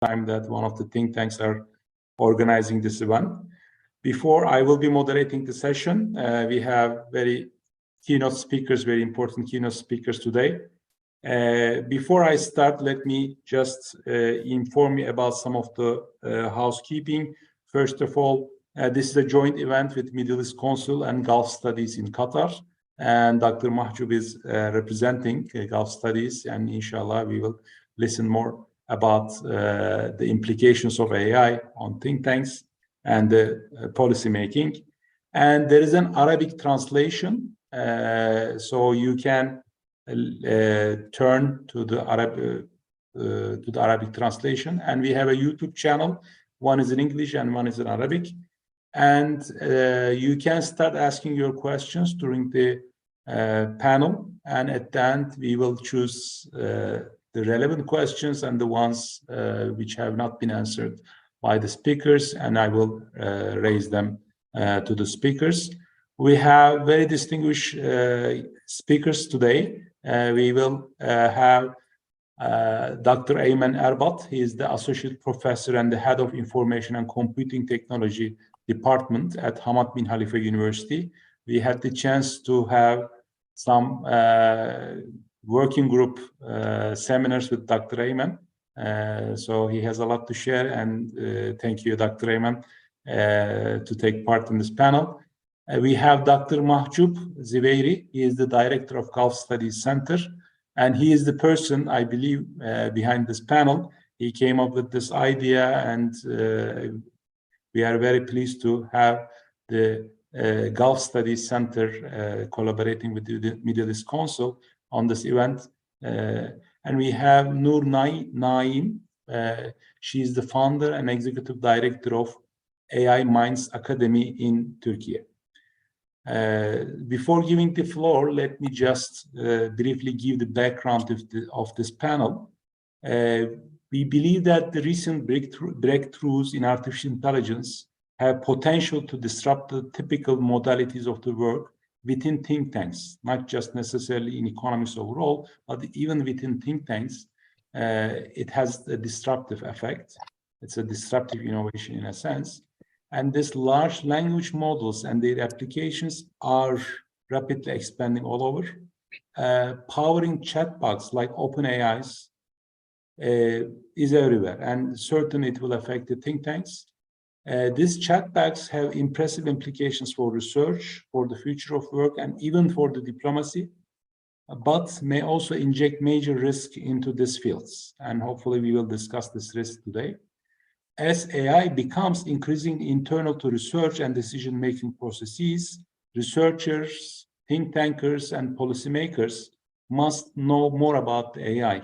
time that one of the think tanks are organizing this event. Before I will be moderating the session, we have very important keynote speakers today. Before I start, let me just inform you about some of the housekeeping. First of all, this is a joint event with Middle East Council and Gulf Studies in Qatar. And Dr. Mahjoub is representing Gulf Studies, and inshallah we will listen more about the implications of AI on think tanks and policy making. And there is an Arabic translation, so you can turn to the Arabic translation. And we have a YouTube channel. One is in English and one is in Arabic. And you can start asking your questions during the panel. And at the end, we will choose the relevant questions and the ones which have not been answered by the speakers, and I will raise them to the speakers. We have very distinguished speakers today. We will have Dr. Ayman Erbat. He is the Associate Professor and the Head of Information and Computing Technology Department at Hamad bin Khalifa University. We had the chance to have some working group seminars with Dr. Ayman. So he has a lot to share, and thank you, Dr. Ayman, to take part in this panel. We have Dr. Mahjoub Ziveiri. He is the Director of Gulf Studies Center, and he is the person, I believe, behind this panel. He came up with this idea, and we are very pleased to have the Gulf Studies Center collaborating with the Middle East Council on this event. And we have Nur Naim. She is the founder and executive director of AI Minds Academy in Turkey. Before giving the floor, let me just briefly give the background of this panel. We believe that the recent breakthroughs in artificial intelligence have potential to disrupt the typical modalities of the work within think tanks, not just necessarily in economics overall, but even within think tanks. It has a disruptive effect. It's a disruptive innovation in a sense. And these large language models and their applications are rapidly expanding all over. Powering chatbots like OpenAI's is everywhere, and certainly it will affect the think tanks. These chatbots have impressive implications for research, for the future of work, and even for the diplomacy, but may also inject major risk into these fields. And hopefully we will discuss this risk today. As AI becomes increasingly internal to research and decision-making processes, researchers, think tankers, and policymakers must know more about AI.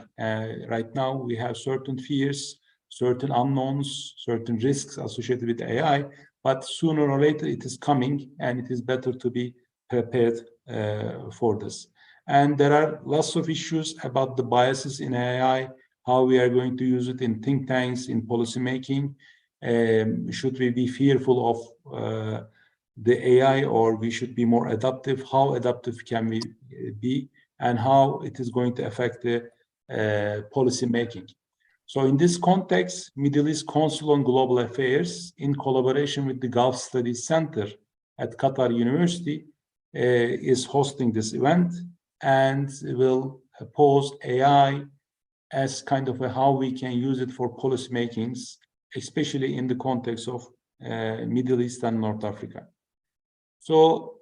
Right now, we have certain fears, certain unknowns, certain risks associated with AI, but sooner or later it is coming, and it is better to be prepared for this. And there are lots of issues about the biases in AI, how we are going to use it in think tanks, in policymaking. Should we be fearful of the AI, or we should be more adaptive? How adaptive can we be, and how it is going to affect the policymaking? So in this context, Middle East Council on Global Affairs, in collaboration with the Gulf Studies Center at Qatar University, is hosting this event and will pose AI as kind of how we can use it for policy makings, especially in the context of Middle East and North Africa. So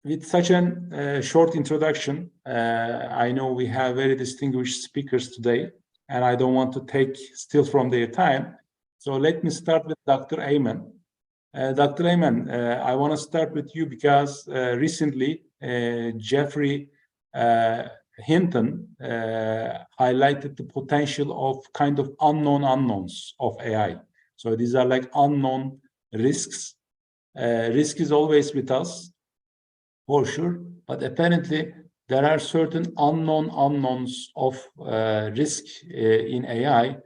with such a short introduction, I know we have very distinguished speakers today, and I don't want to steal from their time. So let me start with Dr. Ayman. Dr. Ayman, I want to start with you because recently Jeffrey Hinton highlighted the potential of kind of unknown unknowns of AI. So these are like unknown risks. Risk is always with us, for sure, but apparently there are certain unknown unknowns of risk in AI.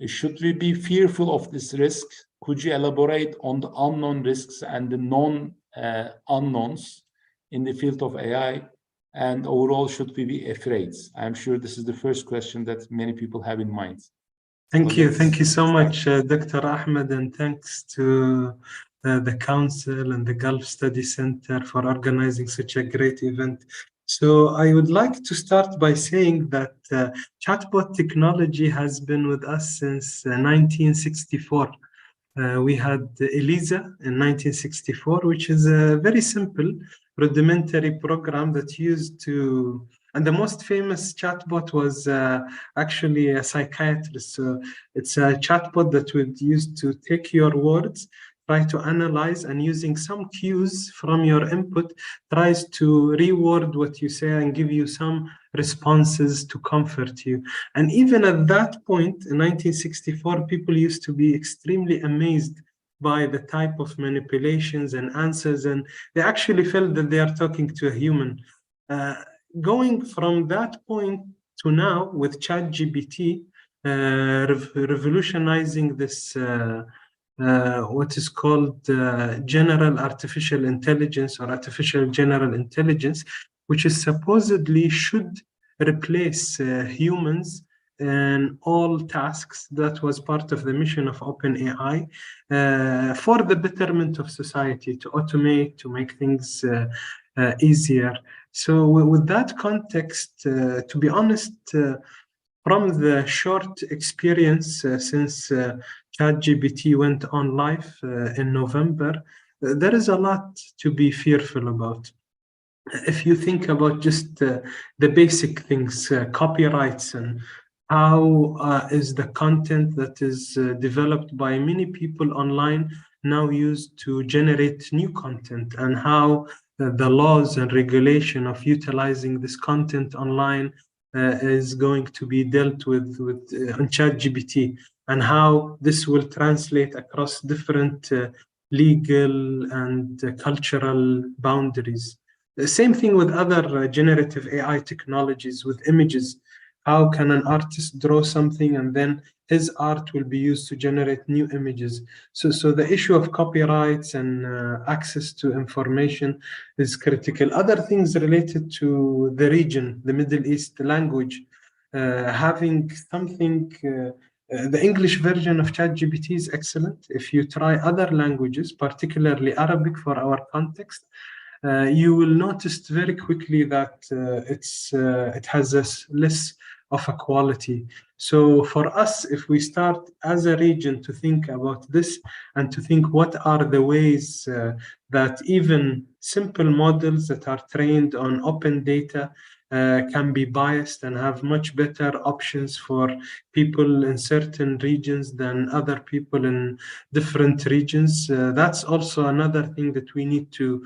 Should we be fearful of this risk? Could you elaborate on the unknown risks and the known unknowns in the field of AI? And overall, should we be afraid? I'm sure this is the first question that many people have in mind. Thank you so much, Dr. Ahmed, and thanks to the Council and the Gulf Study Center for organizing such a great event. So I would like to start by saying that chatbot technology has been with us since 1964. We had ELISA in 1964, which is a very simple rudimentary program that used to, and the most famous chatbot was actually a psychiatrist. So it's a chatbot that would use to take your words, try to analyze, and using some cues from your input, tries to reword what you say and give you some responses to comfort you. And even at that point, in 1964, people used to be extremely amazed by the type of manipulations and answers, and they actually felt that they are talking to a human. Going from that point to now with ChatGPT, revolutionizing this what is called general artificial intelligence or artificial general intelligence, which is supposedly should replace humans in all tasks. That was part of the mission of OpenAI for the betterment of society, to automate, to make things easier. So with that context, to be honest, from the short experience since ChatGPT went on live in November, there is a lot to be fearful about. If you think about just the basic things, copyrights, and how is the content that is developed by many people online now used to generate new content, and how the laws and regulation of utilizing this content online is going to be dealt with on ChatGPT, and how this will translate across different legal and cultural boundaries. The same thing with other generative AI technologies with images. How can an artist draw something and then his art will be used to generate new images? So the issue of copyrights and access to information is critical. Other things related to the region, the Middle East, the language, having something. The English version of ChatGPT is excellent. If you try other languages, particularly Arabic for our context, you will notice very quickly that it has less of a quality. So for us, if we start as a region to think about this and to think what are the ways that even simple models that are trained on open data can be biased and have much better options for people in certain regions than other people in different regions. That's also another thing that we need to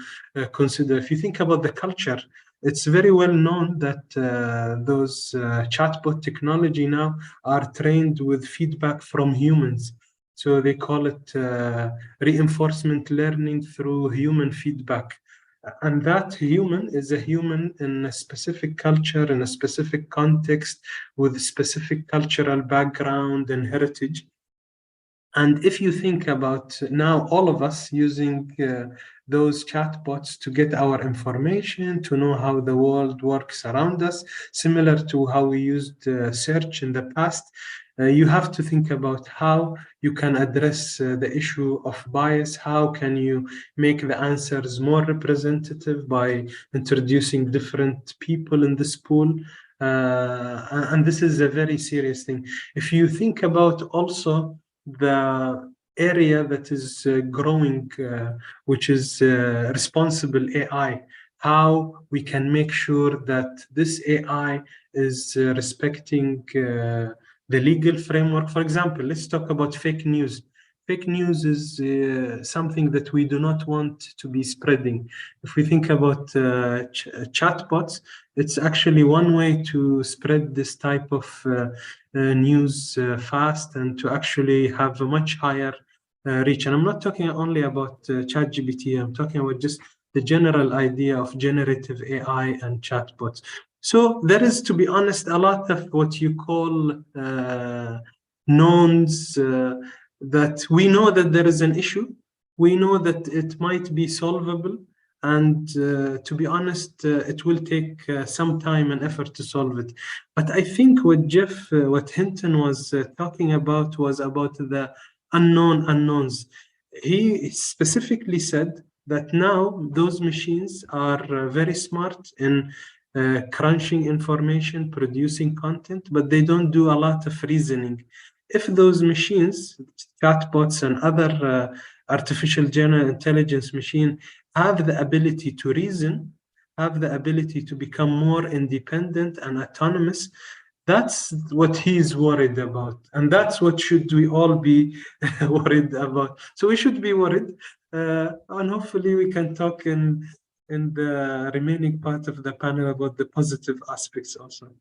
consider. If you think about the culture, it's very well known that those chatbot technology now are trained with feedback from humans. So they call it reinforcement learning through human feedback. And that human is a human in a specific culture, in a specific context, with specific cultural background and heritage. And if you think about now all of us using those chatbots to get our information, to know how the world works around us, similar to how we used search in the past, you have to think about how you can address the issue of bias. How can you make the answers more representative by introducing different people in this pool? And this is a very serious thing. If you think about also the area that is growing, which is responsible AI, how we can make sure that this AI is respecting the legal framework. For example, let's talk about fake news. Fake news is something that we do not want to be spreading. If we think about chatbots, it's actually one way to spread this type of news fast and to actually have a much higher reach. And I'm not talking only about ChatGPT, I'm talking about just the general idea of generative AI and chatbots. So there is, to be honest, a lot of what you call knowns that we know that there is an issue. We know that it might be solvable, And to be honest, it will take some time and effort to solve it. But I think what Hinton was talking about was about the unknown unknowns. He specifically said that now those machines are very smart in crunching information, producing content, but they don't do a lot of reasoning. If those machines, chatbots and other artificial general intelligence machine, have the ability to reason, have the ability to become more independent and autonomous, that's what he's worried about. And that's what should we all be worried about. So we should be worried. And hopefully we can talk in the remaining part of the panel about the positive aspects also.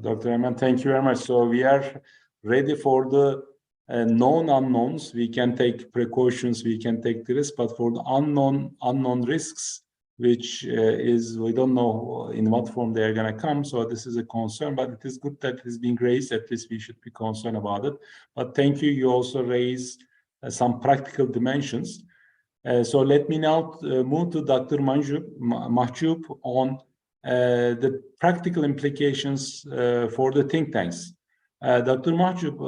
Dr. Ayman, thank you very much. So we are ready for the known unknowns. We can take precautions, we can take the risk, but for the unknown risks, which we don't know in what form they are going to come. So this is a concern, but it is good that it is being raised. At least we should be concerned about it. But thank you. You also raised some practical dimensions. So let me now move to Dr. Mahjoub on the practical implications for the think tanks. Dr. Mahjoub,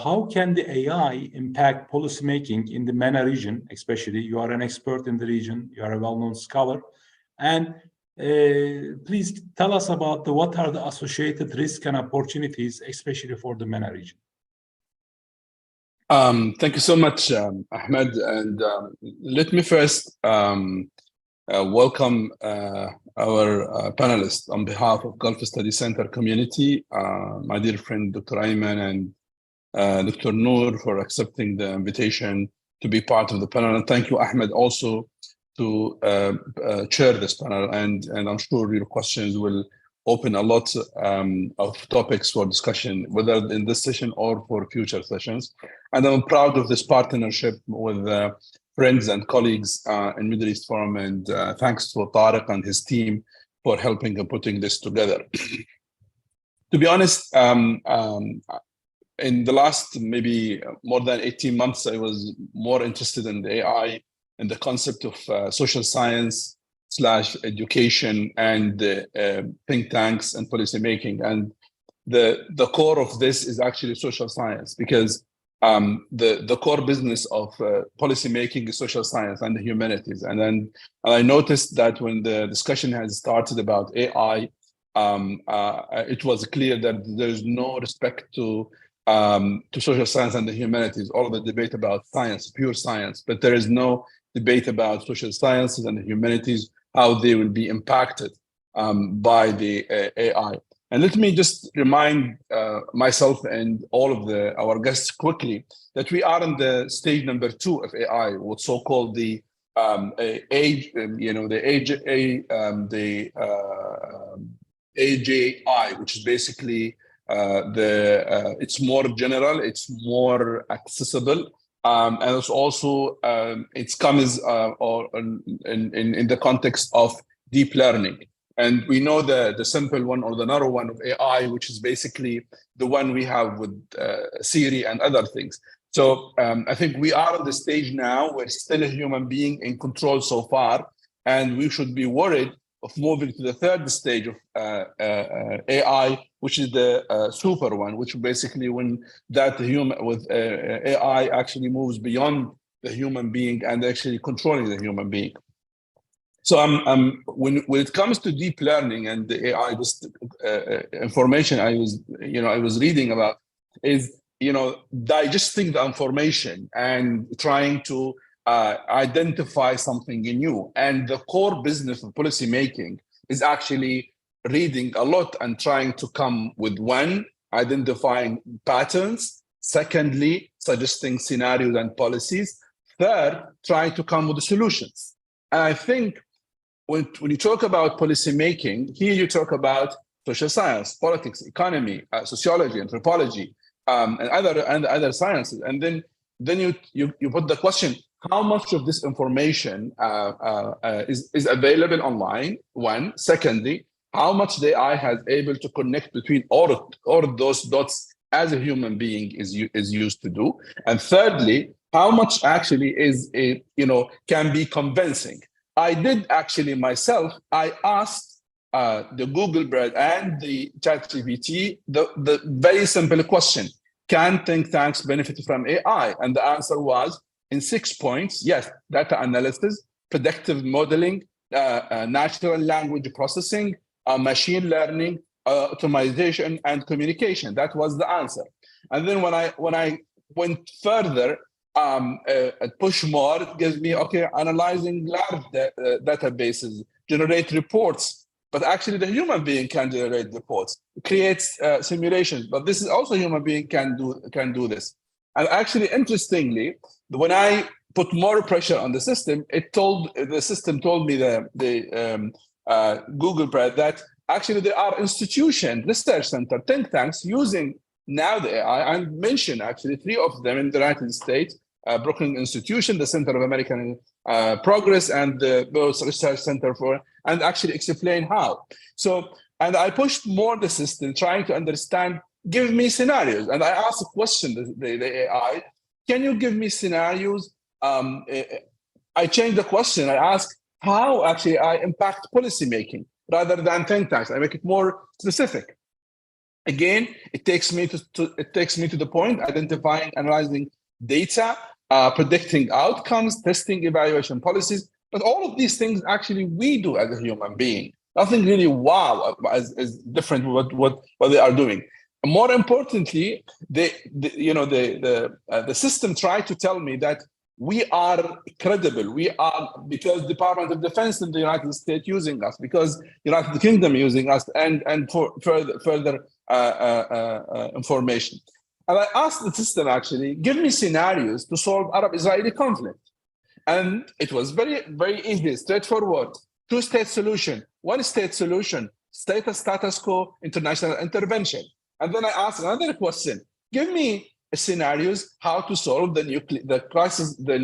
how can the AI impact policymaking in the MENA region, especially? You are an expert in the region, you are a well-known scholar. And please tell us about what are the associated risks and opportunities, especially for the MENA region. Thank you so much, Ahmed. And let me first welcome our panelists on behalf of Gulf Study Center community, my dear friend, Dr. Ayman and Dr. Noor, for accepting the invitation to be part of the panel. And thank you, Ahmed, also to chair this panel. And I'm sure your questions will open a lot of topics for discussion, whether in this session or for future sessions. And I'm proud of this partnership with friends and colleagues in Middle East Forum, and thanks to Tariq and his team for helping and putting this together. To be honest, in the last maybe more than 18 months, I was more interested in the AI and the concept of social science / education and think tanks and policymaking. And the core of this is actually social science, because the core business of policymaking is social science and the humanities. And I noticed that when the discussion has started about AI, it was clear that there's no respect to social science and the humanities, all of the debate about science, pure science, but there is no debate about social sciences and the humanities, how they will be impacted by the AI. And let me just remind myself and all of our guests quickly that we are in the stage number 2 of AI, what's so-called the AGI, which is basically it's more general, it's more accessible, and it's also it's comes in the context of deep learning. And we know the simple one or the narrow one of AI, which is basically the one we have with Siri and other things. So I think we are at the stage now where still a human being in control so far, and we should be worried of moving to the third stage of AI, which is the super one, which basically when that human with AI actually moves beyond the human being and actually controlling the human being. So when it comes to deep learning and the AI, just information I was reading about is digesting the information and trying to identify something new. And the core business of policy making is actually reading a lot and trying to come with one, identifying patterns. Secondly, suggesting scenarios and policies. Third, trying to come with the solutions. And I think when you talk about policy making, here you talk about social science, politics, economy, sociology, anthropology, and other sciences. And then you put the question, how much of this information is available online? One. Secondly, how much the AI has able to connect between all of those dots as a human being is used to do? And thirdly, how much actually is can be convincing? I did actually myself, I asked the Google Bread and the ChatGPT the very simple question: can think tanks benefit from AI? And the answer was in 6 points: yes, data analysis, predictive modeling, natural language processing, machine learning, automation, and communication. That was the answer. And then when I went further, push more, it gives me, okay, analyzing large databases, generate reports. But actually, the human being can generate reports, creates simulations. But this is also human being can do this. And actually, interestingly, when I put more pressure on the system, the system told me Google Bread that actually there are institutions, research center, think tanks using now the AI, and mention actually 3 of them in the United States: Brooklyn Institution, the Center of American Progress, and the Bose Research Center and actually explain how. So, and I pushed more the system, trying to understand, give me scenarios. And I asked a question, the AI, can you give me scenarios? I changed the question. I asked how actually I impact policymaking rather than think tanks. I make it more specific. Again, it takes me to the point, identifying, analyzing data, predicting outcomes, testing, evaluation policies. But all of these things actually we do as a human being. Nothing really wow is different what they are doing. And more importantly, the system tried to tell me that we are credible. We are, because Department of Defense in the United States using us, because United Kingdom using us, and for further information. And I asked the system actually, give me scenarios to solve Arab-Israeli conflict. And it was very, very easy, straightforward. 2-state solution, 1-state solution, status quo, international intervention. And then I asked another question, give me scenarios how to solve the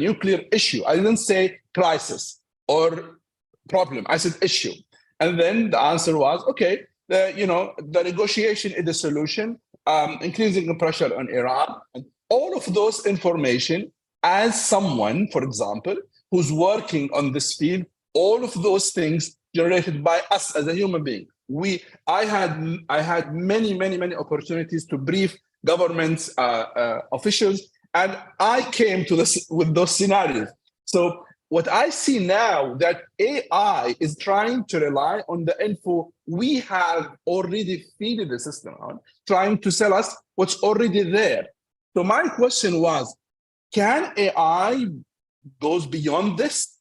nuclear issue. I didn't say crisis or problem, I said issue. And then the answer was, okay, the negotiation is the solution, increasing the pressure on Iran. And all of those information, as someone, for example, who's working on this field, all of those things generated by us as a human being. I had many opportunities to brief government officials, and I came to this with those scenarios. So what I see now, that AI is trying to rely on the info we have already feeded the system on, trying to sell us what's already there. So my question was, can AI goes beyond this?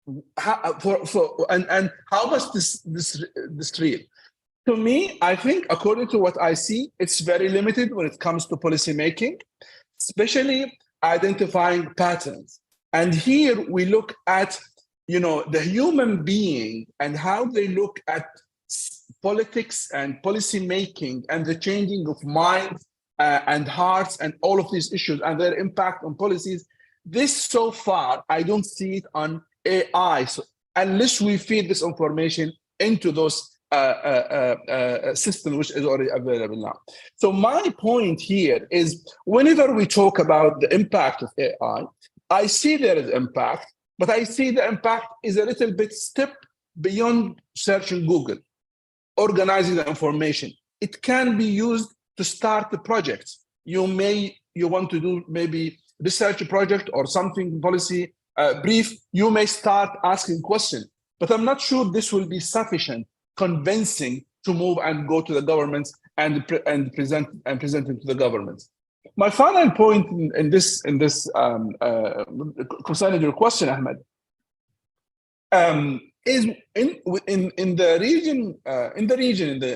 And how much this real? To me, I think, according to what I see, it's very limited when it comes to policy making, especially identifying patterns. And here we look at, the human being and how they look at politics and policy making and the changing of minds and hearts and all of these issues and their impact on policies. This so far, I don't see it on AI. So unless we feed this information into those system which is already available now. So my point here is, whenever we talk about the impact of AI, I see there is impact, but I see the impact is a little bit step beyond searching Google, organizing the information. It can be used to start the project. You want to do maybe research project or something policy brief. You may start asking questions, but I'm not sure this will be sufficient, convincing to move and go to the governments and present it to the governments. My final point in this concerning your question, Ahmed, is in the region, in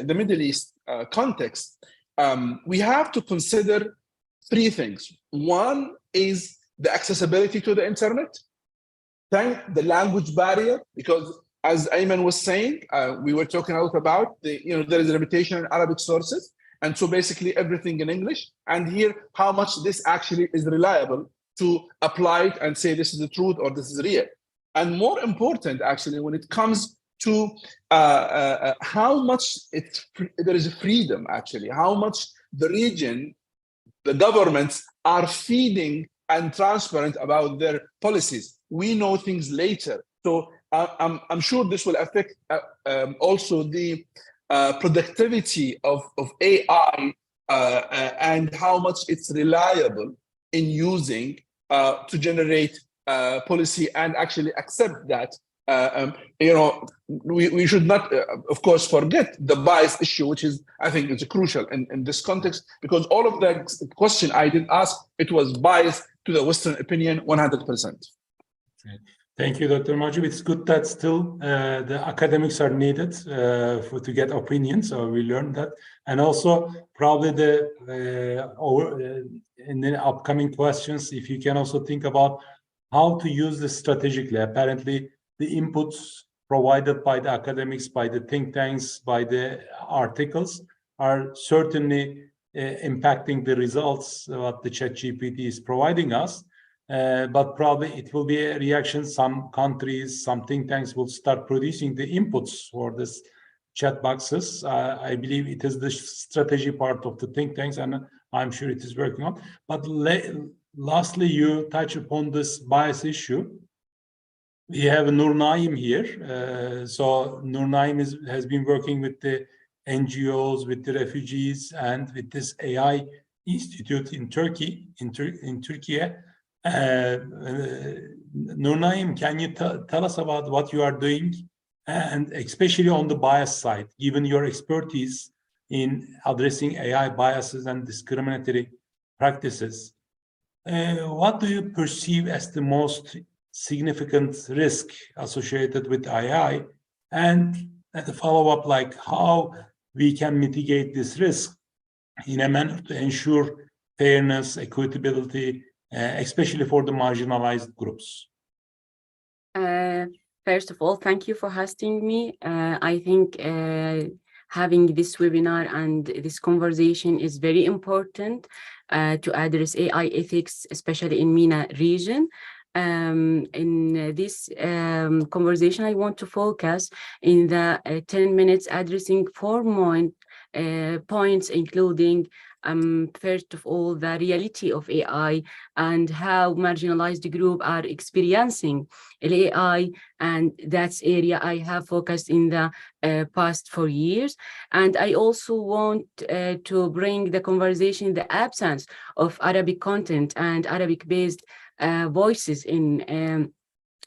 the Middle East context, we have to consider 3 things. One is the accessibility to the internet, then the language barrier, because as Ayman was saying, we were talking a lot about there is a limitation in Arabic sources, and so basically everything in English. And here, how much this actually is reliable to apply it and say this is the truth or this is real. And more important, actually, when it comes to how much there is freedom, actually, how much the region, the governments are feeding and transparent about their policies. We know things later. So I'm sure this will affect also the productivity of AI and how much it's reliable in using to generate policy and actually accept that. We should not, of course, forget the bias issue, which is, I think, is crucial in this context, because all of the question I did ask, it was biased to the Western opinion 100%. Thank you, Dr. Majid. It's good that still the academics are needed to get opinions, so we learned that. And also probably in the upcoming questions, if you can also think about how to use this strategically. Apparently, the inputs provided by the academics, by the think tanks, by the articles are certainly impacting the results that the ChatGPT is providing us. But probably it will be a reaction. Some countries, some think tanks will start producing the inputs for this chat boxes. I believe it is the strategy part of the think tanks, and I'm sure it is working on. But lastly, you touch upon this bias issue. We have Nur Naim here. So Nur Naim has been working with the NGOs, with the refugees, and with this AI institute in Turkey, in Turkey. Nur Naim, can you tell us about what you are doing, and especially on the bias side, given your expertise in addressing AI biases and discriminatory practices? What do you perceive as the most significant risk associated with AI? And as a follow-up, like how we can mitigate this risk in a manner to ensure fairness, equitability, especially for the marginalized groups? First of all, thank you for hosting me. I think having this webinar and this conversation is very important to address AI ethics, especially in MENA region. In this conversation, I want to focus in the 10 minutes addressing 4 points, including first of all, the reality of AI and how marginalized groups are experiencing AI, and that's area I have focused in the past 4 years. And I also want to bring the conversation in the absence of Arabic content and Arabic-based voices in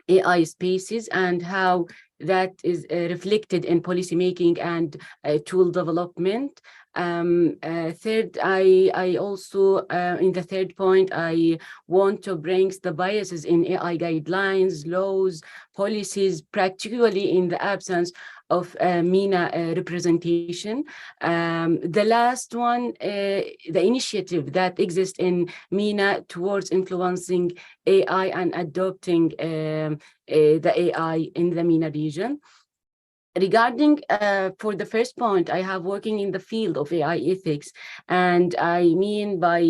AI spaces, and how that is reflected in policymaking and tool development. Third, I also, in the third point, I want to bring the biases in AI guidelines, laws, policies, particularly in the absence of MENA representation. The last one, the initiative that exists in MENA towards influencing AI and adopting the AI in the MENA region. Regarding for the first point, I have working in the field of AI ethics, and I mean by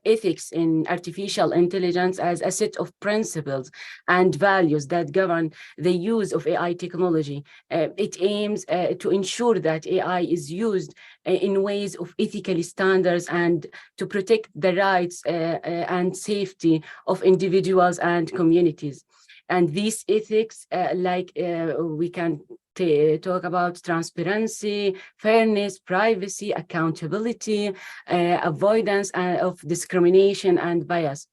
ethics in artificial intelligence as a set of principles and values that govern the use of AI technology. It aims to ensure that AI is used in ways of ethical standards and to protect the rights and safety of individuals and communities. And these ethics, we can talk about transparency, fairness, privacy, accountability, avoidance of discrimination and bias.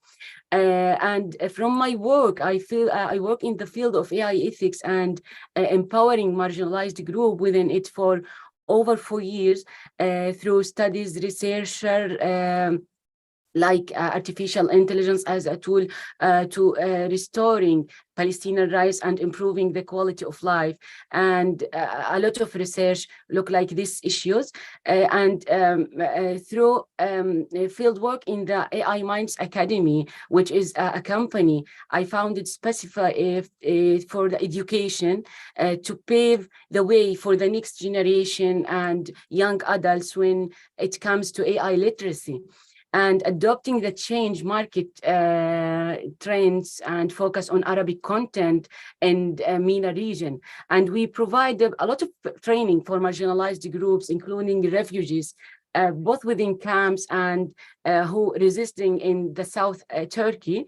And from my work, I feel I work in the field of AI ethics and empowering marginalized group within it for over 4 years through studies, researcher, like artificial intelligence as a tool to restoring Palestinian rights and improving the quality of life. And a lot of research look like these issues. Through field work in the AI Minds Academy, which is a company I founded specified for the education to pave the way for the next generation and young adults when it comes to AI literacy, and adopting the change market trends and focus on Arabic content in MENA region. And we provide a lot of training for marginalized groups, including refugees, both within camps and who resisting in the South Turkey.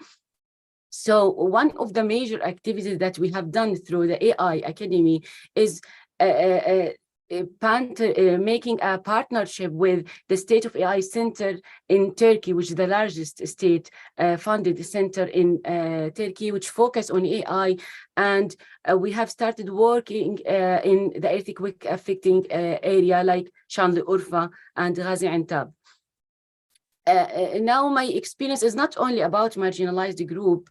So one of the major activities that we have done through the AI Academy is making a partnership with the State of AI Center in Turkey, which is the largest state-funded center in Turkey, which focus on AI. And we have started working in the earthquake-affecting area like Şanlıurfa and Gaziantep. Now my experience is not only about marginalized group.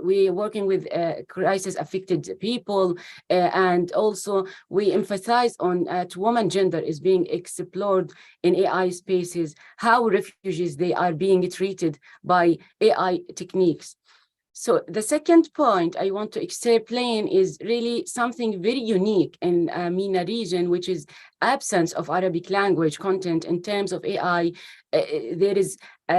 We are working with crisis affected people, and also we emphasize on woman gender is being explored in AI spaces, how refugees they are being treated by AI techniques. So the second point I want to explain is really something very unique in MENA region, which is absence of Arabic language content in terms of AI. There is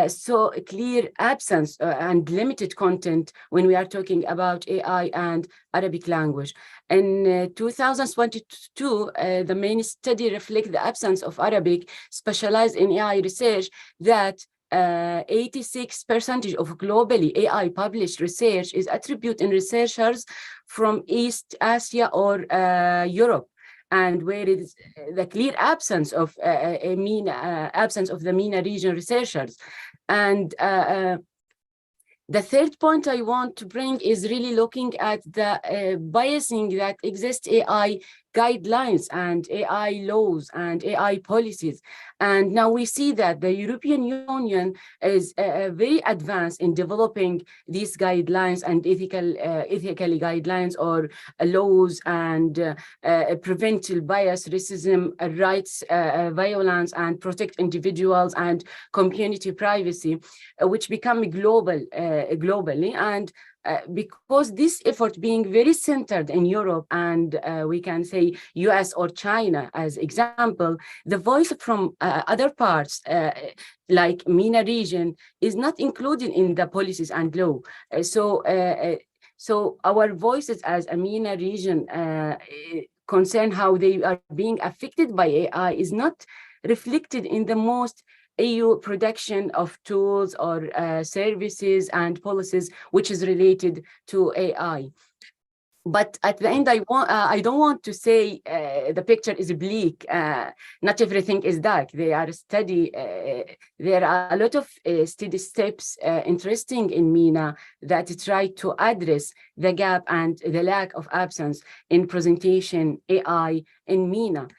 so a clear absence and limited content when we are talking about AI and Arabic language. In 2022, the main study reflects the absence of Arabic specialized in AI research that 86% of globally AI published research is attributed in researchers from East Asia or Europe, and where it is the clear absence of the MENA region researchers. And the third point I want to bring is really looking at the biasing that exists AI guidelines and AI laws and AI policies. And now we see that the European Union is very advanced in developing these guidelines and ethical guidelines or laws and prevent bias, racism, rights violence, and protect individuals and community privacy, which become globally. And because this effort being very centered in Europe and we can say US or China as example, the voice from other parts like MENA region is not included in the policies and law. So our voices as a MENA region concern how they are being affected by AI is not reflected in the most EU production of tools or services and policies which is related to AI. But at the end, I don't want to say the picture is bleak. Not everything is dark. There are a lot of steady steps interesting in MENA that try to address the gap and the lack of absence in presentation AI in MENA.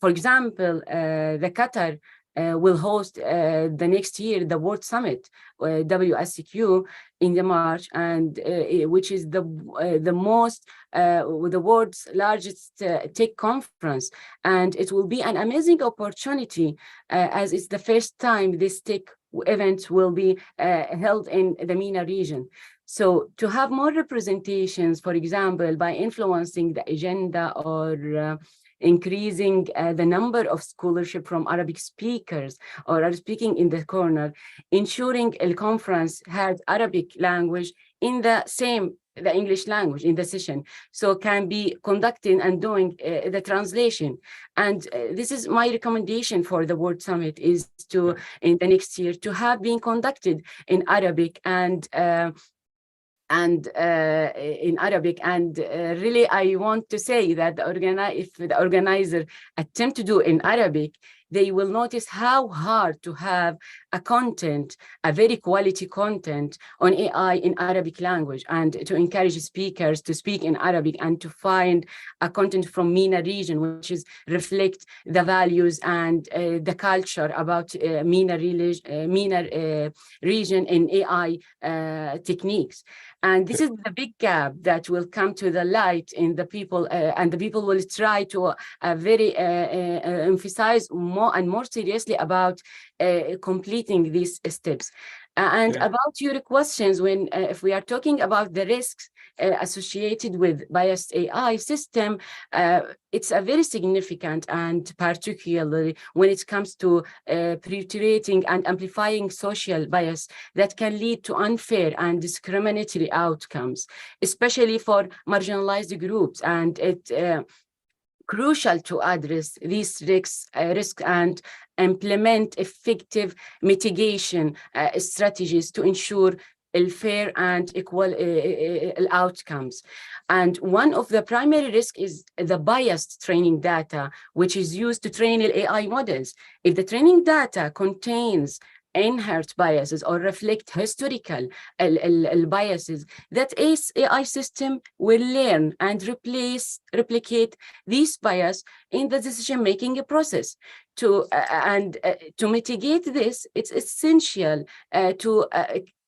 For example, the Qatar will host the next year the World Summit, WSCQ, in the March, and which is the world's largest tech conference, and it will be an amazing opportunity as it's the first time this tech event will be held in the MENA region. So to have more representations, for example, by influencing the agenda or increasing the number of scholarship from Arabic speakers or are speaking in the corner, ensuring a conference had Arabic language in the English language in the session, so can be conducting and doing the translation. And this is my recommendation for the World Summit is to, in the next year, to have been conducted in Arabic and really I want to say that if the organizer attempt to do in Arabic, they will notice how hard to have a very quality content on AI in Arabic language, and to encourage speakers to speak in Arabic and to find a content from MENA region, which is reflect the values and the culture about MENA region in AI techniques. And this is the big gap that will come to the light in the people, and the people will try to very emphasize more and more seriously about completing these steps. And about your questions, when if we are talking about the risks associated with biased AI system, it's a very significant, and particularly when it comes to perpetuating and amplifying social bias that can lead to unfair and discriminatory outcomes, especially for marginalized groups. And it crucial to address these risks and implement effective mitigation strategies to ensure fair and equal outcomes. And one of the primary risks is the biased training data, which is used to train AI models. If the training data contains inherent biases or reflect historical biases, that AI system will learn and replicate these bias in the decision-making process. To mitigate this, it's essential to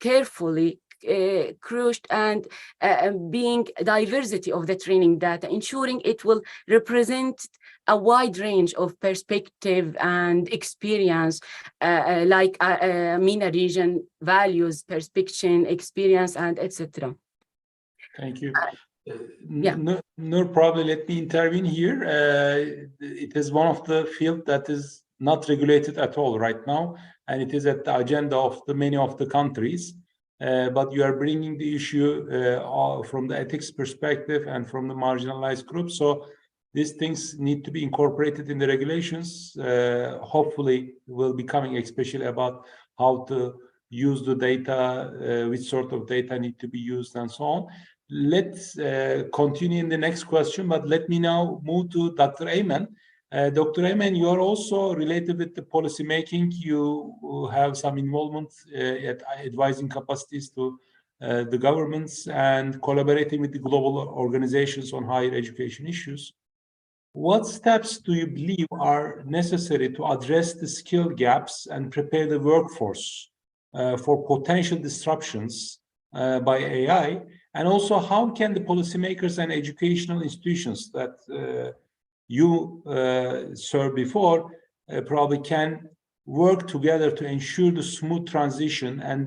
carefully crucial and being diversity of the training data, ensuring it will represent a wide range of perspective and experience, like MENA region values, perspective, experience, and etc. Thank you. Yeah. No problem. Let me intervene here. It is one of the fields that is not regulated at all right now, and it is at the agenda of many of the countries. But you are bringing the issue from the ethics perspective and from the marginalized groups. So these things need to be incorporated in the regulations. Hopefully, we'll be coming especially about how to use the data, which sort of data need to be used, and so on. Let's continue in the next question, but let me now move to Dr. Ayman. Dr. Ayman, you are also related with the policy making. You have some involvement at advising capacities to the governments and collaborating with the global organizations on higher education issues. What steps do you believe are necessary to address the skill gaps and prepare the workforce for potential disruptions by AI? And also, how can the policymakers and educational institutions that you served before probably can work together to ensure the smooth transition and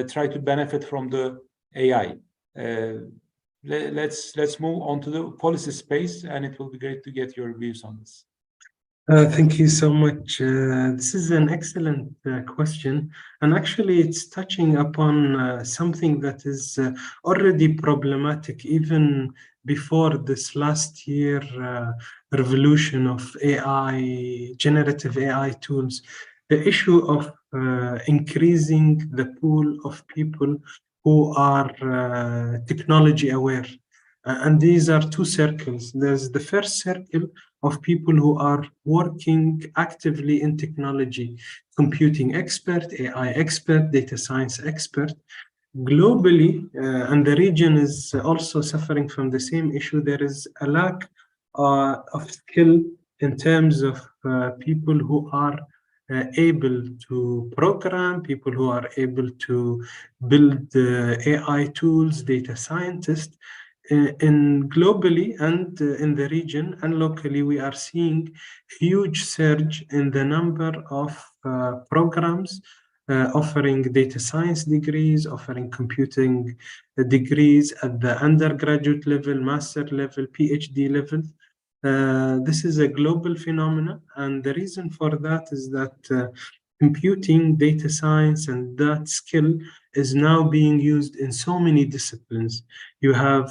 try to benefit from the AI? Let's move on to the policy space, and it will be great to get your views on this. Thank you so much. This is an excellent question, and actually it's touching upon something that is already problematic even before this last year revolution of AI, generative AI tools. The issue of increasing the pool of people who are technology aware. And these are two circles. There's the first circle of people who are working actively in technology, computing expert, AI expert, data science expert. Globally, and the region is also suffering from the same issue, there is a lack of skill in terms of people who are able to program, people who are able to build AI tools, data scientists. In globally and in the region and locally, we are seeing huge surge in the number of programs offering data science degrees, offering computing degrees at the undergraduate level, master level, PhD level. This is a global phenomenon, and the reason for that is that computing, data science, and that skill is now being used in so many disciplines. You have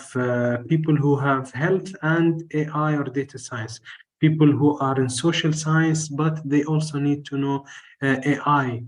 people who have health and AI or data science, people who are in social science, but they also need to know AI,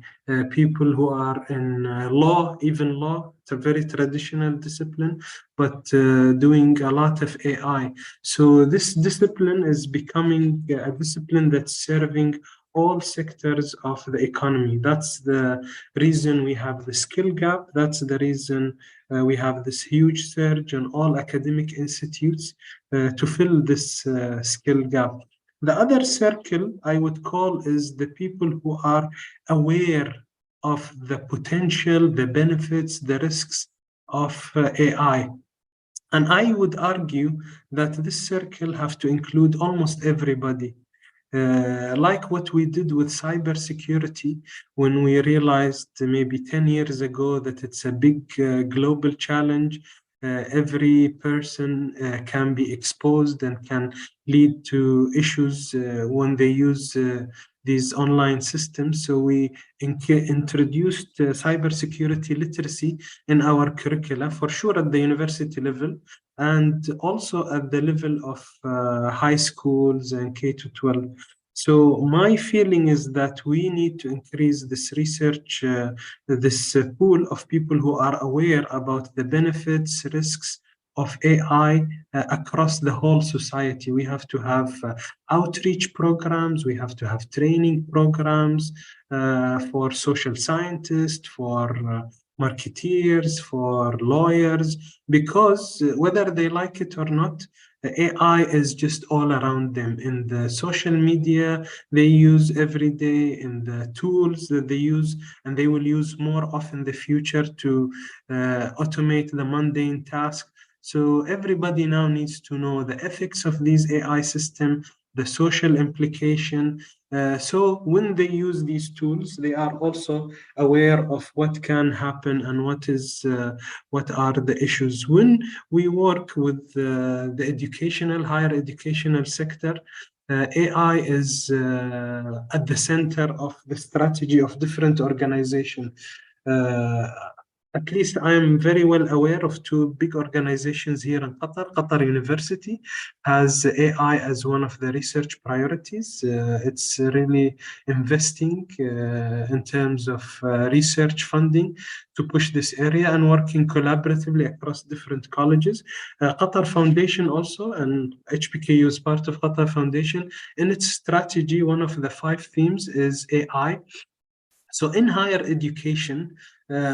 people who are in law, even law, it's a very traditional discipline, but doing a lot of AI. So this discipline is becoming a discipline that's serving all sectors of the economy. That's the reason we have the skill gap. That's the reason we have this huge surge in all academic institutes to fill this skill gap. The other circle I would call is the people who are aware of the potential, the benefits, the risks of AI. And I would argue that this circle has to include almost everybody. Like what we did with cybersecurity when we realized maybe 10 years ago that it's a big global challenge. Every person can be exposed and can lead to issues when they use these online systems. So we introduced cybersecurity literacy in our curricula, for sure at the university level, and also at the level of high schools and K-12. So my feeling is that we need to increase this research, this pool of people who are aware about the benefits, risks of AI across the whole society. We have to have outreach programs, we have to have training programs for social scientists, for marketeers, for lawyers, because whether they like it or not, the AI is just all around them in the social media they use every day, in the tools that they use, and they will use more often in the future to automate the mundane task. So everybody now needs to know the ethics of these AI systems, the social implication. So when they use these tools, they are also aware of what can happen and what are the issues. When we work with the higher educational sector, AI is at the center of the strategy of different organizations. Uh, at least I am very well aware of two big organizations here in Qatar. Qatar University has AI as one of the research priorities. It's really investing in terms of research funding to push this area and working collaboratively across different colleges. Qatar Foundation also, and HBKU is part of Qatar Foundation. In its strategy, one of the 5 themes is AI. So in higher education,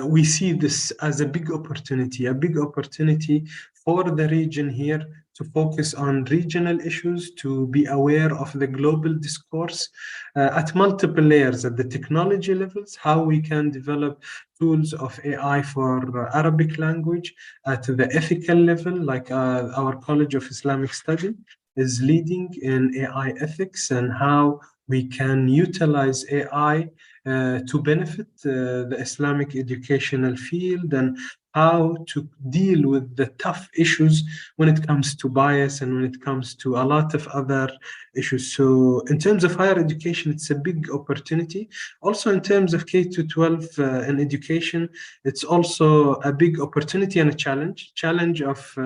we see this as a big opportunity for the region here to focus on regional issues, to be aware of the global discourse at multiple layers, at the technology levels, how we can develop tools of AI for Arabic language, at the ethical level, like our College of Islamic Study is leading in AI ethics and how we can utilize AI to benefit the Islamic educational field, and how to deal with the tough issues when it comes to bias and when it comes to a lot of other issues. So in terms of higher education, it's a big opportunity. Also in terms of K to 12 in education, it's also a big opportunity and a challenge of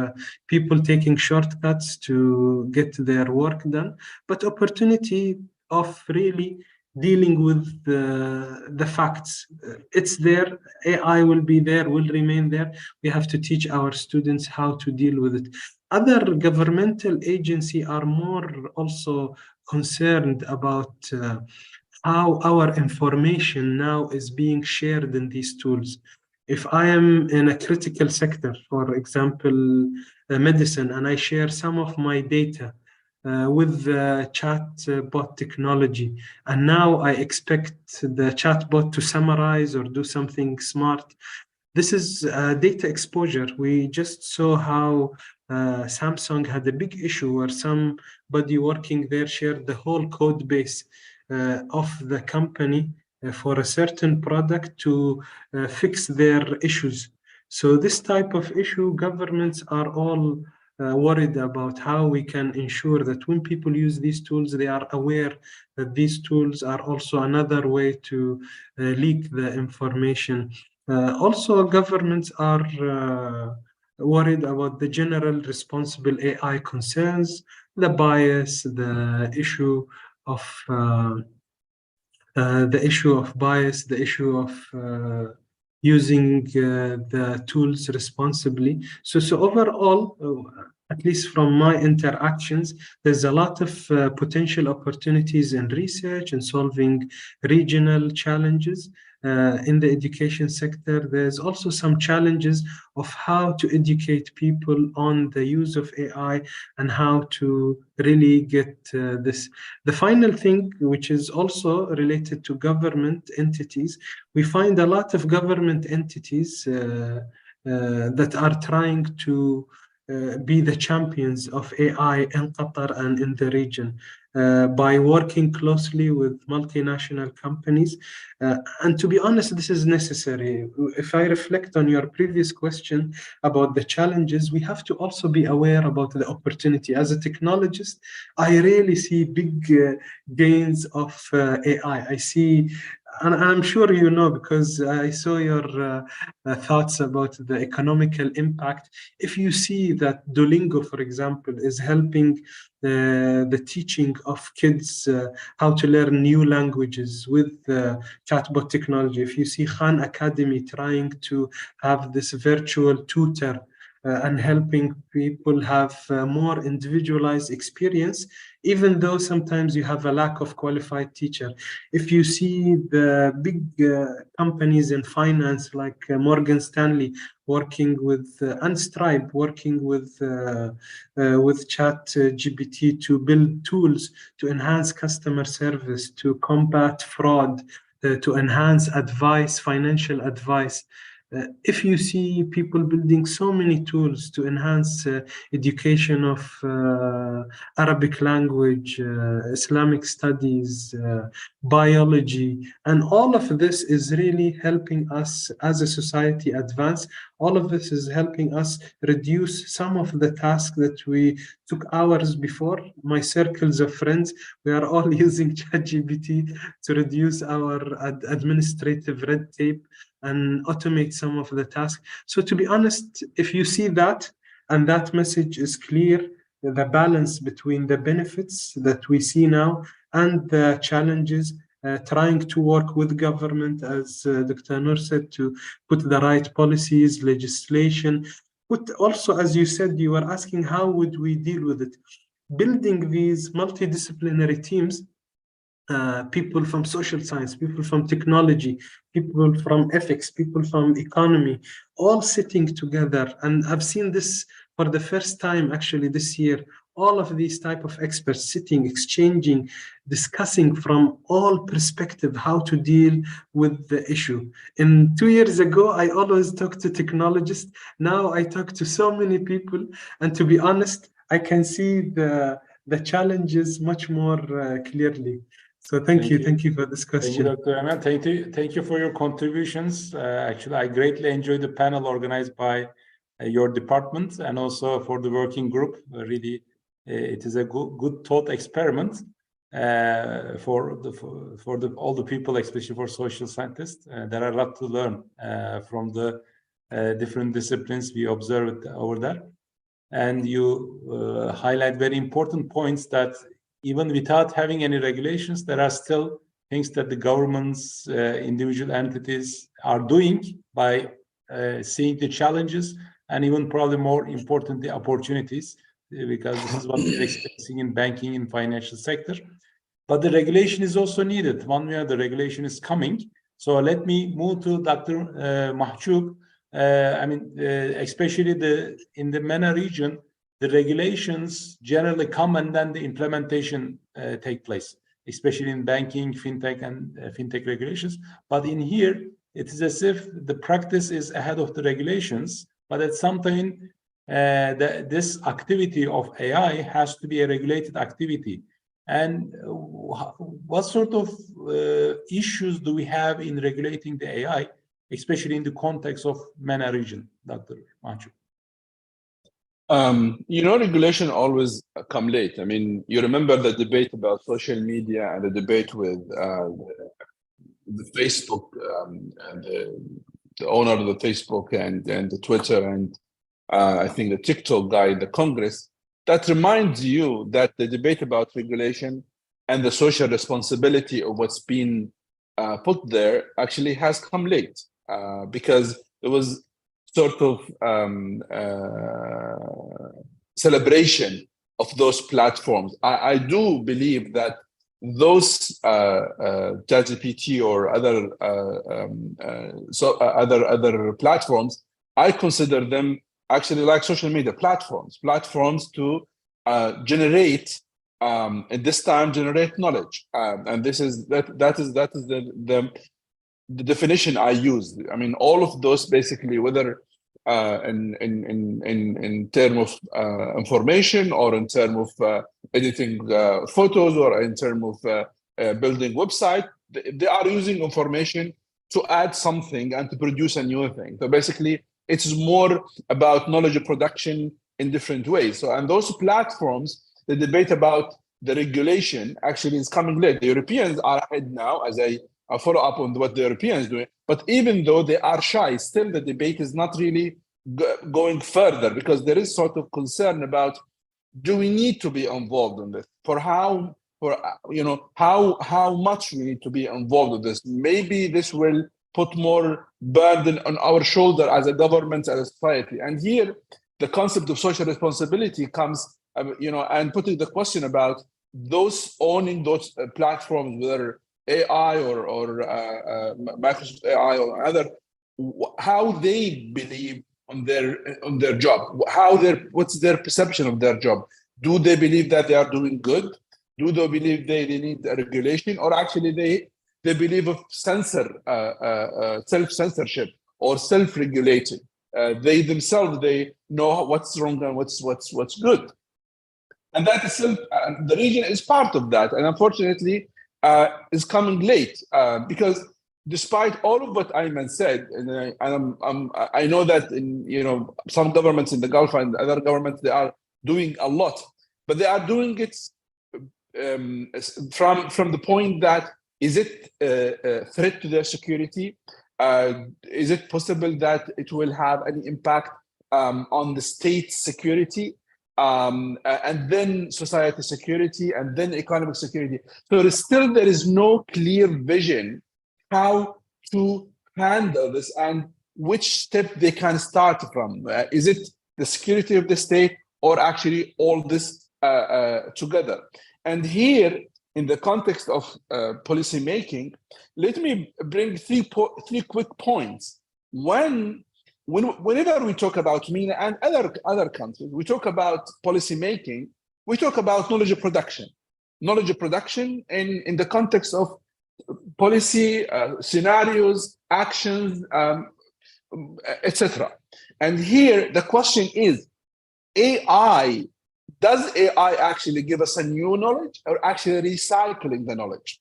people taking shortcuts to get their work done, but opportunity of really dealing with the facts. It's there, AI will be there, will remain there. We have to teach our students how to deal with it. Other governmental agencies are more also concerned about how our information now is being shared in these tools. If I am in a critical sector, for example, medicine, and I share some of my data with the chatbot technology, and now I expect the chatbot to summarize or do something smart. This is data exposure. We just saw how Samsung had a big issue where somebody working there shared the whole code base of the company for a certain product to fix their issues. So this type of issue, governments are all worried about how we can ensure that when people use these tools, they are aware that these tools are also another way to leak the information. Also, governments are worried about the general responsible AI concerns, the bias, the issue of bias, the issue of using the tools responsibly. So overall, at least from my interactions, there's a lot of potential opportunities in research and solving regional challenges. In the education sector, there's also some challenges of how to educate people on the use of AI and how to really get this. The final thing, which is also related to government entities, we find a lot of government entities that are trying to be the champions of AI in Qatar and in the region by working closely with multinational companies. And to be honest, this is necessary. If I reflect on your previous question about the challenges, we have to also be aware about the opportunity. As a technologist, I really see big gains of AI. I see And I'm sure you know, because I saw your thoughts about the economical impact. If you see that Duolingo, for example, is helping the teaching of kids how to learn new languages with chatbot technology, if you see Khan Academy trying to have this virtual tutor and helping people have more individualized experience, even though sometimes you have a lack of qualified teacher. If you see the big companies in finance like Morgan Stanley working with and Stripe working with Chat GPT to build tools to enhance customer service, to combat fraud, to enhance advice, financial advice. If you see people building so many tools to enhance education of Arabic language, Islamic studies, biology, and all of this is really helping us as a society advance. All of this is helping us reduce some of the tasks that we took hours before. My circles of friends, we are all using ChatGPT to reduce our administrative red tape and automate some of the tasks. So to be honest, if you see that and that message is clear, the balance between the benefits that we see now and the challenges, trying to work with government, as Dr. Noor said, to put the right policies, legislation. But also, as you said, you were asking how would we deal with it? Building these multidisciplinary teams, people from social science, people from technology, people from ethics, people from economy, all sitting together. And I've seen this for the first time actually this year. All of these type of experts sitting, exchanging, discussing from all perspective how to deal with the issue. And 2 years ago, I always talked to technologists. Now I talk to so many people. And to be honest, I can see the challenges much more clearly. So thank you for this question. Thank you, Dr. Ahmed. Thank you for your contributions. Actually, I greatly enjoyed the panel organized by your department and also for the working group. Really, it is a good thought experiment for all the people, especially for social scientists. There are a lot to learn from the different disciplines we observed over there. And you highlight very important points that even without having any regulations, there are still things that the governments, individual entities are doing by seeing the challenges and even probably more importantly, opportunities, because this is what we're experiencing in banking and financial sector. But the regulation is also needed. One way or the regulation is coming. So let me move to Dr. Mahjoub. Especially in the MENA region, the regulations generally come and then the implementation take place, especially in banking, fintech, and fintech regulations. But in here, it is as if the practice is ahead of the regulations, but at some time, this activity of AI has to be a regulated activity. And what sort of issues do we have in regulating the AI, especially in the context of MENA region, Dr. Mahjoub? Regulation always come late. I mean, you remember the debate about social media and the debate with the Facebook, and the owner of the Facebook and the Twitter and I think the TikTok guy in the Congress. That reminds you that the debate about regulation and the social responsibility of what's been put there actually has come late because it was sort of celebration of those platforms. I do believe that those ChatGPT or other platforms, I consider them actually like social media platforms to generate at this time generate knowledge, and this is that is the definition I use. I mean, all of those basically, whether in terms of information or in terms of editing photos or in terms of building website, they are using information to add something and to produce a new thing. So basically, it's more about knowledge production in different ways. So, and those platforms, the debate about the regulation actually is coming late. The Europeans are ahead now, as I follow up on what the Europeans doing. But even though they are shy, still the debate is not really going further, because there is sort of concern about, do we need to be involved in this? How much we need to be involved with this? Maybe this will put more burden on our shoulder as a government, as a society. And here, the concept of social responsibility comes, and putting the question about those owning those platforms, whether AI or Microsoft AI or other, how they believe on their job, what's their perception of their job? Do they believe that they are doing good? Do they believe they need a regulation, or actually they believe of self-censorship or self-regulating? They themselves, they know what's wrong and what's good, and that is still the region is part of that, and unfortunately is coming late because despite all of what Ayman said, and I know that in some governments in the Gulf and other governments, they are doing a lot, but they are doing it from the point that, is it a threat to their security? Is it possible that it will have any impact on the state security, and then society security, and then economic security? So there is no clear vision how to handle this and which step they can start from. Is it the security of the state, or actually all this together? And here, in the context of policy making, let me bring three quick points. Whenever we talk about MENA and other countries, we talk about policy making, we talk about knowledge production in the context of policy, scenarios, actions, etc. And here the question is, does AI actually give us a new knowledge, or actually recycling the knowledge?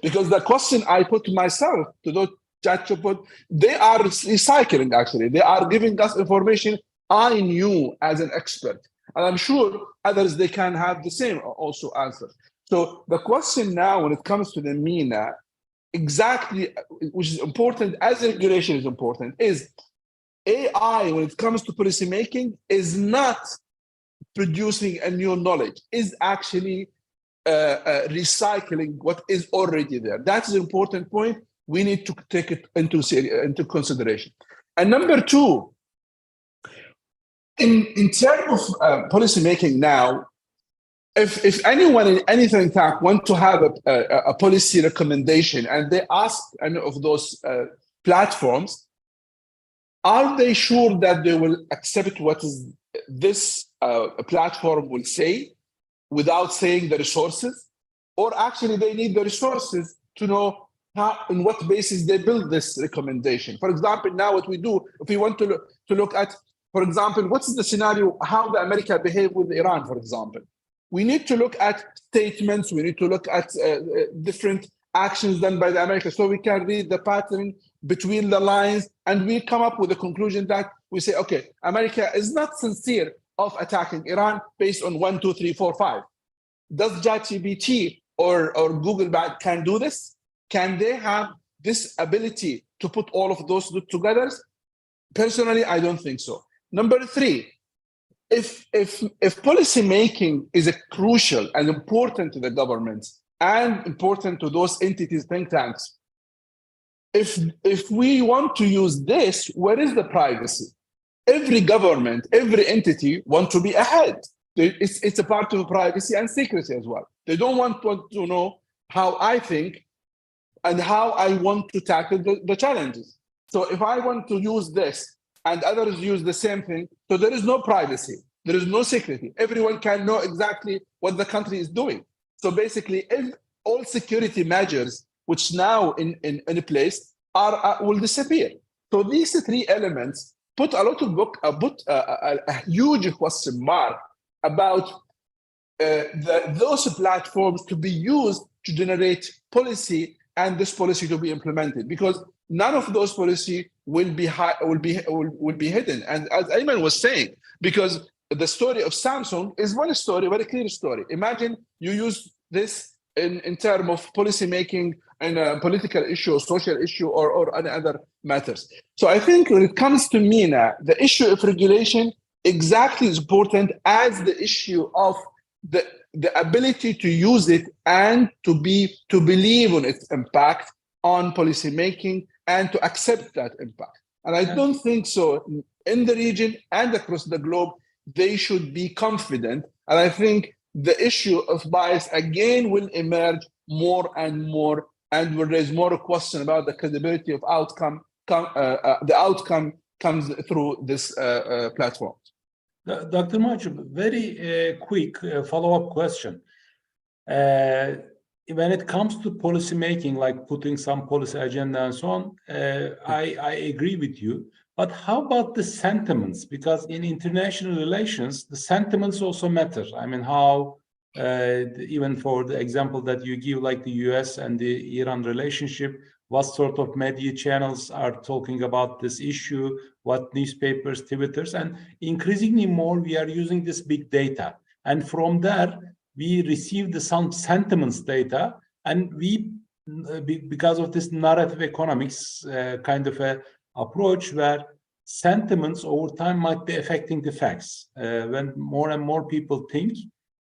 Because the question I put to myself, to those chatbot, they are recycling actually. They are giving us information I knew as an expert. And I'm sure others, they can have the same also answer. So the question now, when it comes to the MENA, exactly, which is important, as regulation is important, is AI, when it comes to policy making, is not producing a new knowledge, is actually recycling what is already there. That's an important point. We need to take it into consideration. And number two, in terms of policy making now, if anyone in any think tank want to have a policy recommendation and they ask any of those platforms, are they sure that they will accept what is this platform will say without saying the resources? Or actually they need the resources to know on what basis they build this recommendation. For example, now what we do, if we want to look at, for example, what's the scenario, how the America behave with Iran, for example. We need to look at statements, we need to look at different actions done by the Americans, so we can read the pattern between the lines, and we come up with a conclusion that we say, okay, America is not sincere of attacking Iran based on 1, 2, 3, 4, 5. Does ChatGPT or Google Bard can do this? Can they have this ability to put all of those together? Personally, I don't think so. Number three, if policy making is a crucial and important to the governments and important to those entities, think tanks, if we want to use this, where is the privacy? Every government, every entity want to be ahead. It's a part of privacy and secrecy as well. They don't want to know how I think and how I want to tackle the challenges. So if I want to use this and others use the same thing, so there is no privacy, there is no security. Everyone can know exactly what the country is doing. So basically, all security measures which now in place will disappear. So these three elements put a huge question mark about those platforms to be used to generate policy and this policy to be implemented, because none of those policy will be hidden. And as Ayman was saying, because the story of Samsung is one story, very clear story. Imagine you use this in terms of policy making and a political issue, social issue, or other matters. So I think when it comes to MENA, the issue of regulation exactly is important as the issue of the ability to use it and to believe on its impact on policy making and to accept that impact. And I don't think so in the region and across the globe, they should be confident. And I think the issue of bias again will emerge more and more and will raise more question about the credibility of outcome. The outcome comes through this platform. Dr. Majub, very quick follow-up question. When it comes to policy making, like putting some policy agenda and so on, I agree with you. But how about the sentiments? Because in international relations, the sentiments also matter. I mean, how even for the example that you give, like the US and the Iran relationship, what sort of media channels are talking about this issue, what newspapers, Twitters, and increasingly more we are using this big data. And from there, we receive some sentiments data, and we, because of this narrative economics kind of a approach where sentiments over time might be affecting the facts. When more and more people think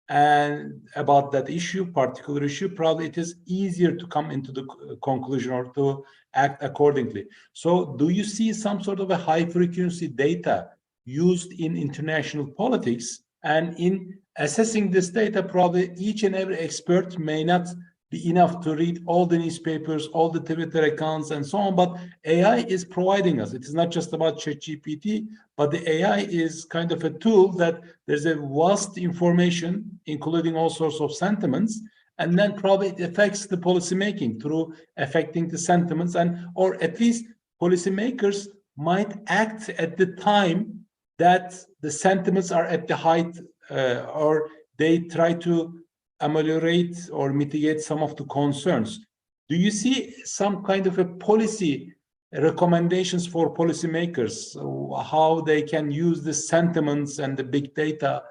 and about that issue, particular issue, probably it is easier to come into the conclusion or to act accordingly. So do you see some sort of a high frequency data used in international politics? And in assessing this data, probably each and every expert may not be enough to read all the newspapers, all the Twitter accounts, and so on. But AI is providing us. It is not just about ChatGPT, but the AI is kind of a tool that there's a vast information, including all sorts of sentiments, and then probably it affects the policymaking through affecting the sentiments, and or at least policymakers might act at the time that the sentiments are at the height, or they try to ameliorate or mitigate some of the concerns. Do you see some kind of a policy recommendations for policymakers, how they can use the sentiments and the big data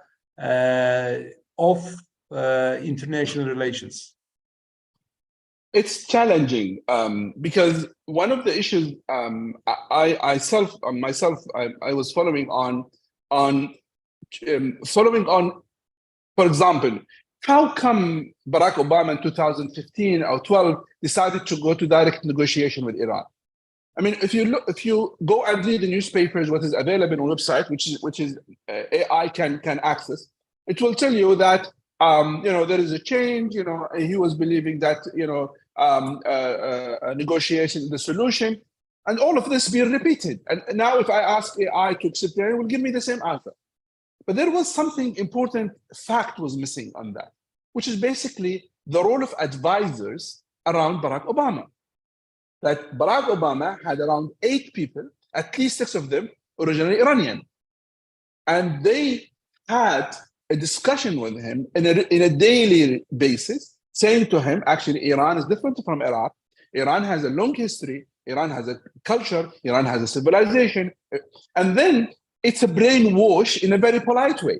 of international relations? It's challenging because one of the issues I was following on, for example, how come Barack Obama in 2015 or 12 decided to go to direct negotiation with Iran? I mean, if you go and read the newspapers, what is available on website, which is AI can access, it will tell you that there is a change. He was believing that negotiation is the solution, and all of this being repeated. And now, if I ask AI to accept it, it will give me the same answer. But there was something important fact was missing on that, which is basically the role of advisors around Barack Obama. That Barack Obama had around 8 people, at least 6 of them originally Iranian. And they had a discussion with him in a daily basis, saying to him, actually, Iran is different from Iraq. Iran has a long history. Iran has a culture. Iran has a civilization. And then it's a brainwash in a very polite way.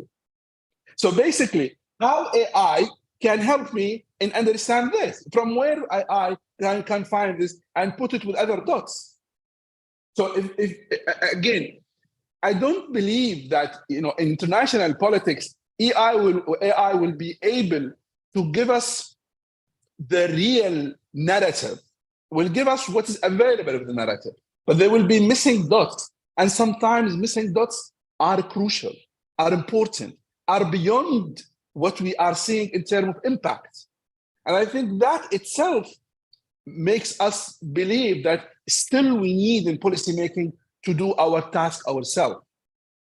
So basically, how AI can help me in understand this, from where I can find this and put it with other dots. So if again, I don't believe that in international politics, AI will be able to give us the real narrative, will give us what is available of the narrative, but there will be missing dots. And sometimes missing dots are crucial, are important, are beyond what we are seeing in terms of impact. And I think that itself makes us believe that still we need in policymaking to do our task ourselves,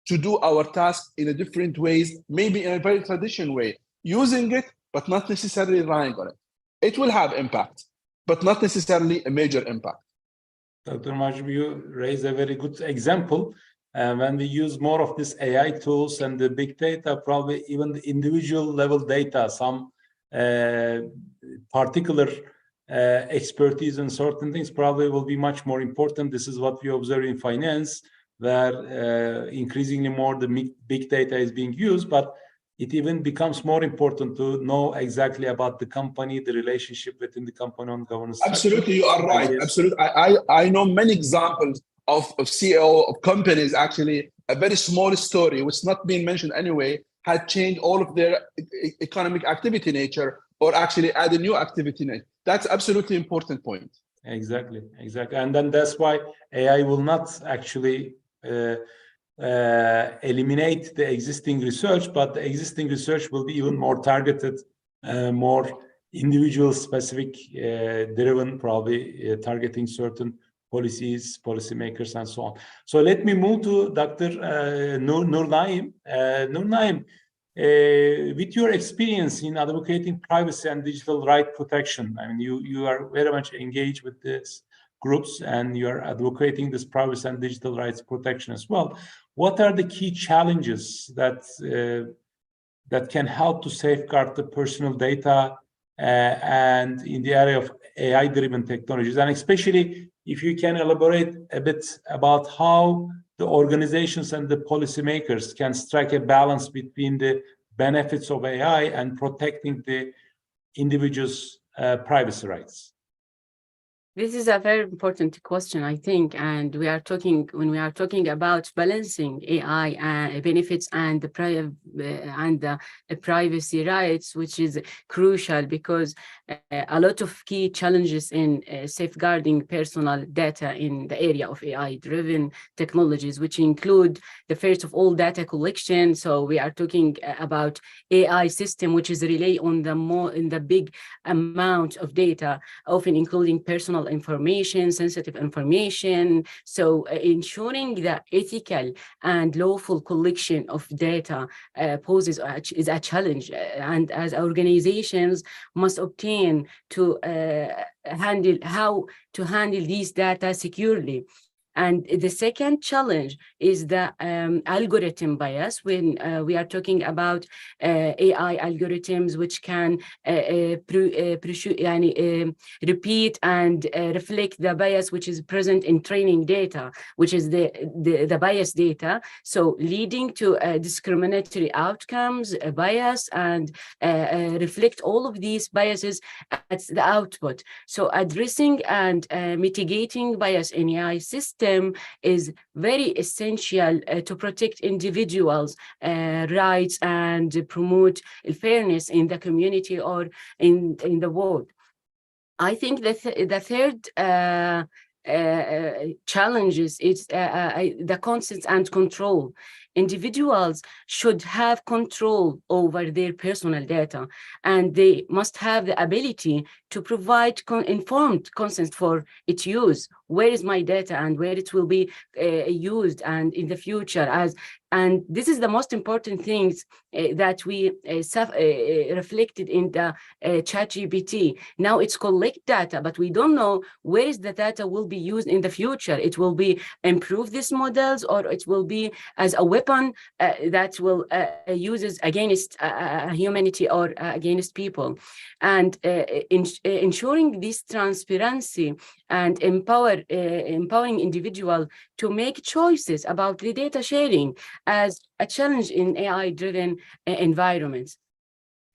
to do our task in a different ways, maybe in a very traditional way, using it, but not necessarily relying on it. It will have impact, but not necessarily a major impact. Dr. Majub, you raised a very good example. When we use more of this AI tools and the big data, probably even the individual level data, some particular expertise in certain things probably will be much more important. This is what we observe in finance, where increasingly more the big data is being used. But it even becomes more important to know exactly about the company, the relationship within the company on governance structure. Absolutely, you are right. Absolutely. I know many examples of CEO of companies, actually, a very small story, which is not being mentioned anyway, had changed all of their economic activity nature or actually added new activity nature. That's absolutely important point. Exactly. And then that's why AI will not actually eliminate the existing research, but the existing research will be even more targeted, more individual specific driven, probably targeting certain policies, policymakers, and so on. So let me move to Dr. Nur Naim. Nur Naim, with your experience in advocating privacy and digital right protection, I mean, you are very much engaged with these groups and you are advocating this privacy and digital rights protection as well. What are the key challenges that can help to safeguard the personal data and in the area of AI-driven technologies? And especially if you can elaborate a bit about how the organizations and the policymakers can strike a balance between the benefits of AI and protecting the individual's privacy rights. This is a very important question, I think, and when we are talking about balancing AI benefits and the privacy rights, which is crucial because a lot of key challenges in safeguarding personal data in the area of AI-driven technologies, which include the first of all data collection. So we are talking about AI system, which is rely on the big amount of data, often including personal information, sensitive information. So ensuring the ethical and lawful collection of data is a challenge, and as organizations must obtain to handle these data securely. And the second challenge is the algorithm bias when we are talking about AI algorithms, which can repeat and reflect the bias which is present in training data, which is the bias data. So leading to discriminatory outcomes, bias, and reflect all of these biases at the output. So addressing and mitigating bias in AI system is very essential to protect individuals' rights and promote fairness in the community or in the world. I think the third challenges is the consent and control. Individuals should have control over their personal data, and they must have the ability to provide informed consent for its use. Where is my data and where it will be used, and in the future, and this is the most important things that we reflected in the ChatGPT. Now it's collect data, but we don't know where is the data will be used in the future. It will be improve these models, or it will be as a weapon that will uses against humanity or against people. And ensuring this transparency and empowering individuals to make choices about the data sharing as a challenge in AI-driven environments.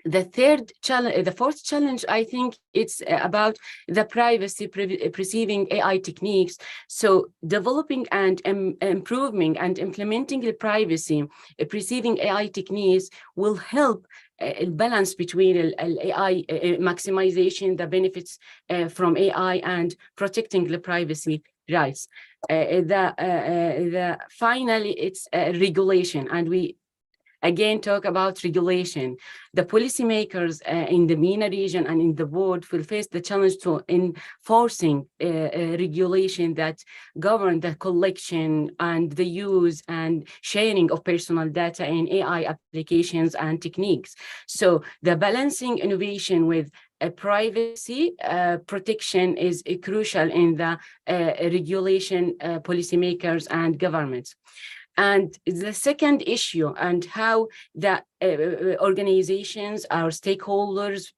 The fourth challenge, I think it's about the privacy perceiving AI techniques. So developing and improving and implementing the privacy perceiving AI techniques will help balance between AI maximization the benefits from AI and protecting the privacy rights. Finally, it's regulation, and we again talk about regulation. The policymakers in the MENA region and in the world will face the challenge to enforcing regulation that govern the collection and the use and sharing of personal data in AI applications and techniques. So the balancing innovation with privacy protection is crucial in the regulation policymakers and governments. And the second issue, and how the organizations, our stakeholders,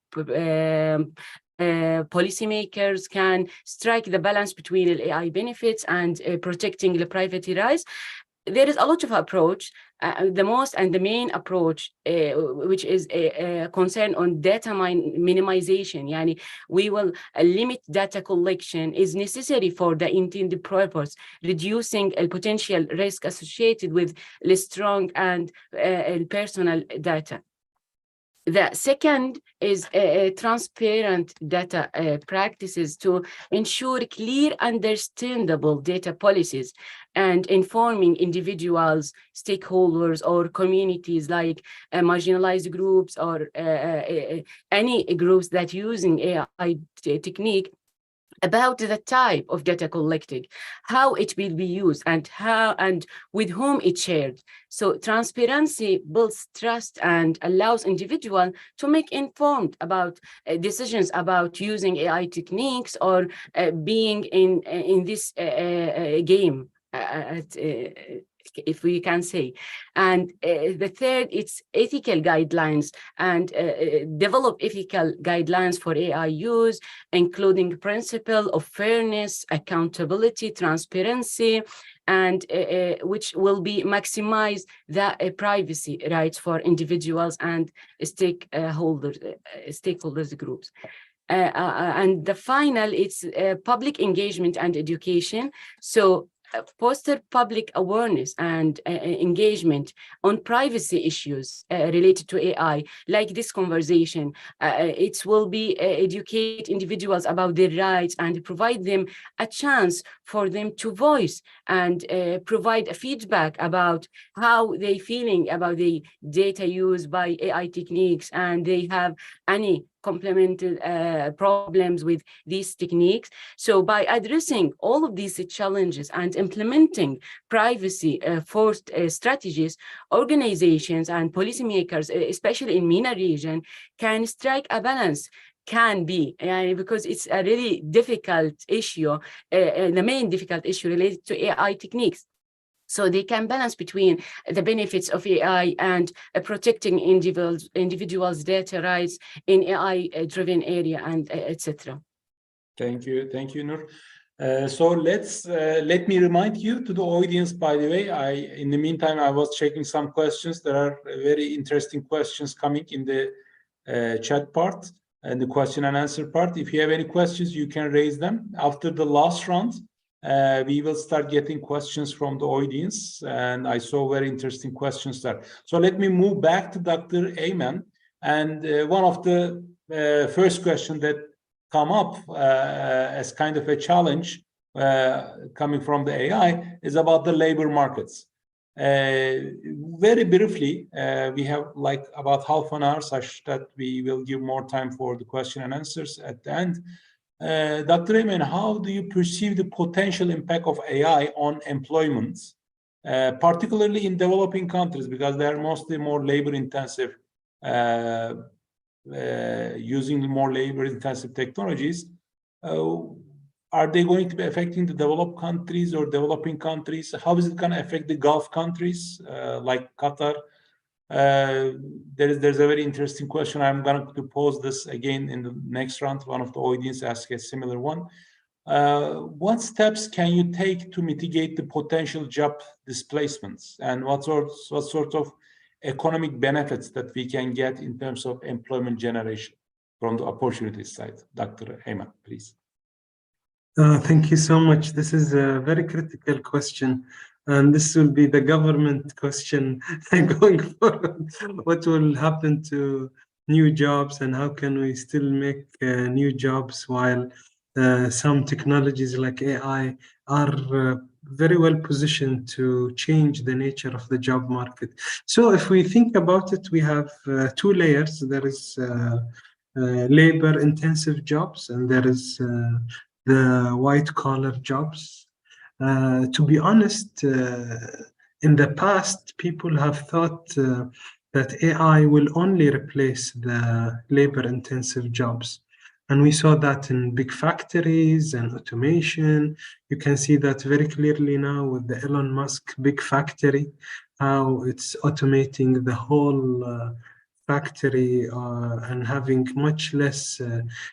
policymakers can strike the balance between the AI benefits and protecting the privacy rights. there is a lot of approach. The most and the main approach, which is a concern on data minimization. Yani, we will limit data collection is necessary for the intended purpose, reducing a potential risk associated with strong and personal data. The second is transparent data practices to ensure clear, understandable data policies and informing individuals, stakeholders, or communities like marginalized groups or any groups that using AI technique about the type of data collected, how it will be used, and how and with whom it's shared. So transparency builds trust and allows individuals to make informed about decisions about using AI techniques or being in this game. If we can say. And the third, it's ethical guidelines and develop ethical guidelines for AI use, including principle of fairness, accountability, transparency, and which will be maximize the privacy rights for individuals and stakeholders groups. And the final, it's public engagement and education. So foster public awareness and engagement on privacy issues related to AI, like this conversation. It will be educate individuals about their rights and provide them a chance for them to voice and provide a feedback about how they feeling about the data used by AI techniques, and they have any complemented problems with these techniques. So by addressing all of these challenges and implementing privacy first strategies, organizations and policymakers, especially in MENA region, can strike a balance. Can be, because it's a really difficult issue, the main difficult issue related to AI techniques. So they can balance between the benefits of AI and protecting individuals' data rights in AI-driven area, and etc. Thank you, Nur. So let me remind you to the audience. By the way, in the meantime I was checking some questions. There are very interesting questions coming in the chat part and the question and answer part. If you have any questions, you can raise them. After the last round, we will start getting questions from the audience, and I saw very interesting questions there. So let me move back to Dr. Ayman, and one of the first questions that come up as kind of a challenge coming from the AI is about the labor markets. Very briefly, we have like about half an hour, such that we will give more time for the question and answers at the end. Dr. Ayman, how do you perceive the potential impact of AI on employment, particularly in developing countries, because they are mostly more labor-intensive, using more labor-intensive technologies? Are they going to be affecting the developed countries or developing countries? How is it going to affect the Gulf countries like Qatar? There's a very interesting question. I'm going to pose this again in the next round. One of the audience asked a similar one. What steps can you take to mitigate the potential job displacements, and what sort of economic benefits that we can get in terms of employment generation from the opportunity side? Dr. Ayman, please. Thank you so much. This is a very critical question. And this will be the government question going forward. What will happen to new jobs, and how can we still make new jobs while some technologies like AI are very well positioned to change the nature of the job market? So if we think about it, we have two layers. There is labor-intensive jobs, and there is the white-collar jobs. To be honest, in the past, people have thought that AI will only replace the labor-intensive jobs. And we saw that in big factories and automation. You can see that very clearly now with the Elon Musk big factory, how it's automating the whole factory and having much less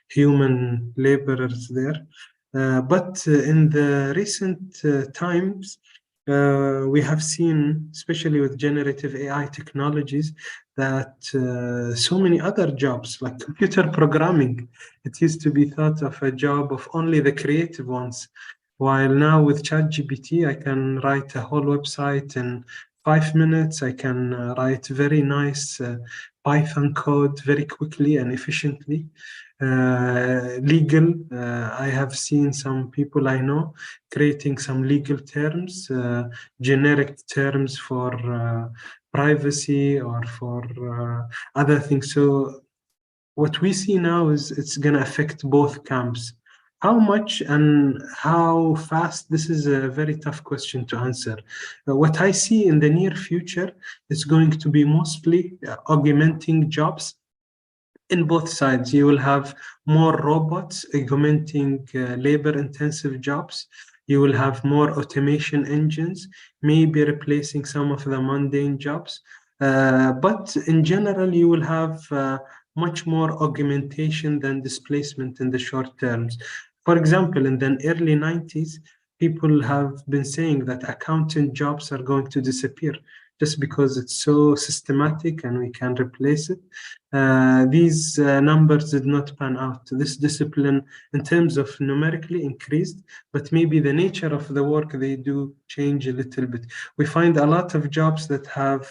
human laborers there. But in the recent times, We have seen, especially with generative AI technologies, that so many other jobs, like computer programming, it used to be thought of a job of only the creative ones. While now with ChatGPT, I can write a whole website in 5 minutes. I can write very nice Python code very quickly and efficiently. Legal, I have seen some people I know creating some legal terms, generic terms for privacy or for other things. So what we see now is it's going to affect both camps. How much and how fast, this is a very tough question to answer. What I see in the near future is going to be mostly augmenting jobs in both sides. You will have more robots augmenting labor-intensive jobs. You will have more automation engines, maybe replacing some of the mundane jobs. But in general, you will have much more augmentation than displacement in the short terms. For example, in the early 90s, people have been saying that accountant jobs are going to disappear just because it's so systematic and we can replace it. These numbers did not pan out. This discipline, in terms of numerically, increased, but maybe the nature of the work they do change a little bit. We find a lot of jobs that have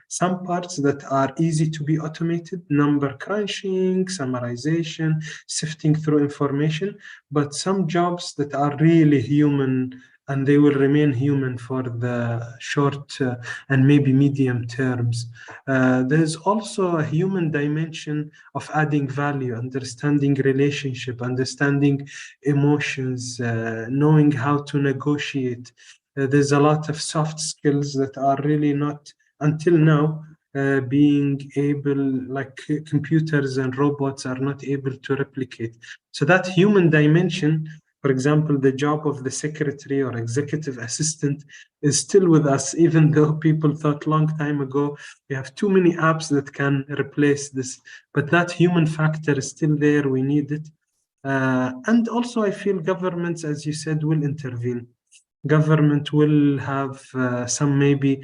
some parts that are easy to be automated, number crunching, summarization, sifting through information, but some jobs that are really human, and they will remain human for the short and maybe medium terms. There's also a human dimension of adding value, understanding relationship, understanding emotions, knowing how to negotiate. There's a lot of soft skills that are really not, until now, being able, like computers and robots are not able to replicate. So that human dimension, for example, the job of the secretary or executive assistant is still with us, even though people thought long time ago, we have too many apps that can replace this. But that human factor is still there, we need it. And also I feel governments, as you said, will intervene. Government will have some maybe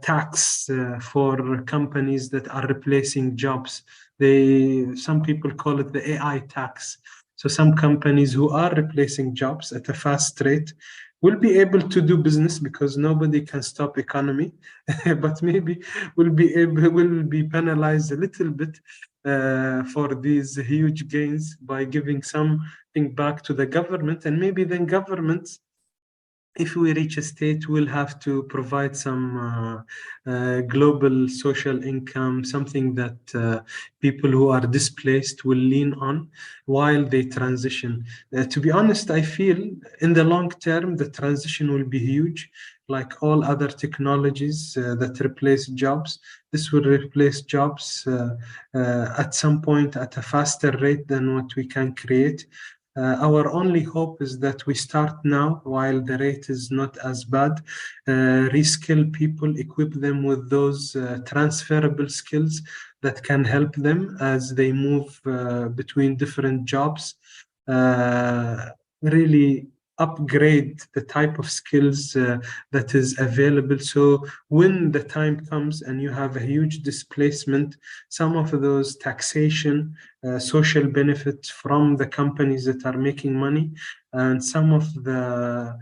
tax for companies that are replacing jobs. Some people call it the AI tax. So some companies who are replacing jobs at a fast rate will be able to do business because nobody can stop economy, but maybe will be penalized a little bit for these huge gains by giving something back to the government. And maybe then governments, if we reach a state, we'll have to provide some global social income, something that people who are displaced will lean on while they transition. To be honest, I feel in the long term, the transition will be huge. Like all other technologies that replace jobs, this will replace jobs at some point at a faster rate than what we can create. Our only hope is that we start now while the rate is not as bad, reskill people, equip them with those transferable skills that can help them as they move between different jobs, really upgrade the type of skills that is available. So when the time comes and you have a huge displacement, some of those taxation, social benefits from the companies that are making money, and some of the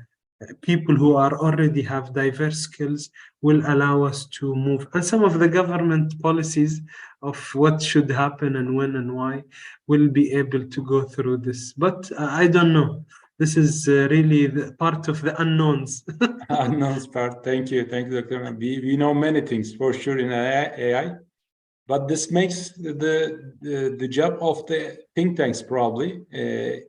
people who are already have diverse skills will allow us to move. And some of the government policies of what should happen and when and why will be able to go through this. But I don't know. This is really part of the unknowns. Unknowns part. Thank you, Dr. We know many things for sure in AI, but this makes the job of the think tanks probably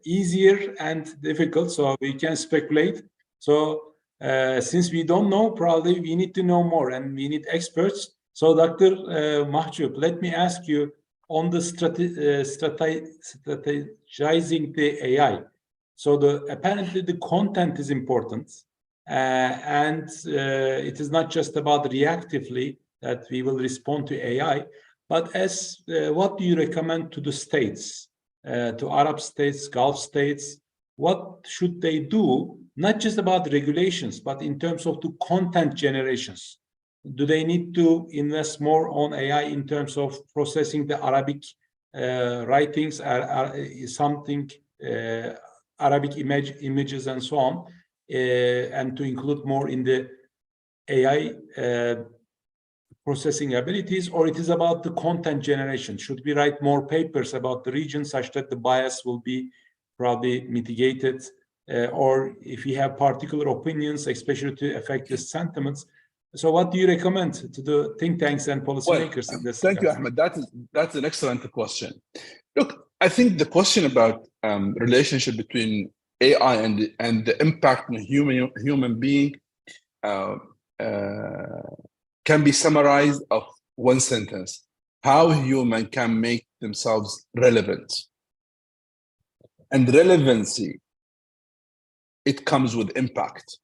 easier and difficult. So we can speculate. So since we don't know, probably we need to know more and we need experts. So Dr. Mahjoub, let me ask you on the strategizing the AI. So apparently the content is important, and it is not just about reactively that we will respond to AI, but as what do you recommend to the states, to Arab states, Gulf states? What should they do not just about regulations, but in terms of the content generations? Do they need to invest more on AI in terms of processing the Arabic writings, something Arabic images and so on, and to include more in the AI processing abilities, or it is about the content generation? Should we write more papers about the region such that the bias will be probably mitigated, or if you have particular opinions, especially to affect the sentiments? So what do you recommend to the think tanks and policymakers in this? Thank you, Ahmed. That's an excellent question. Look, I think the question about relationship between AI and the impact on a human being can be summarized of one sentence: how human can make themselves relevant. And relevancy, it comes with impact.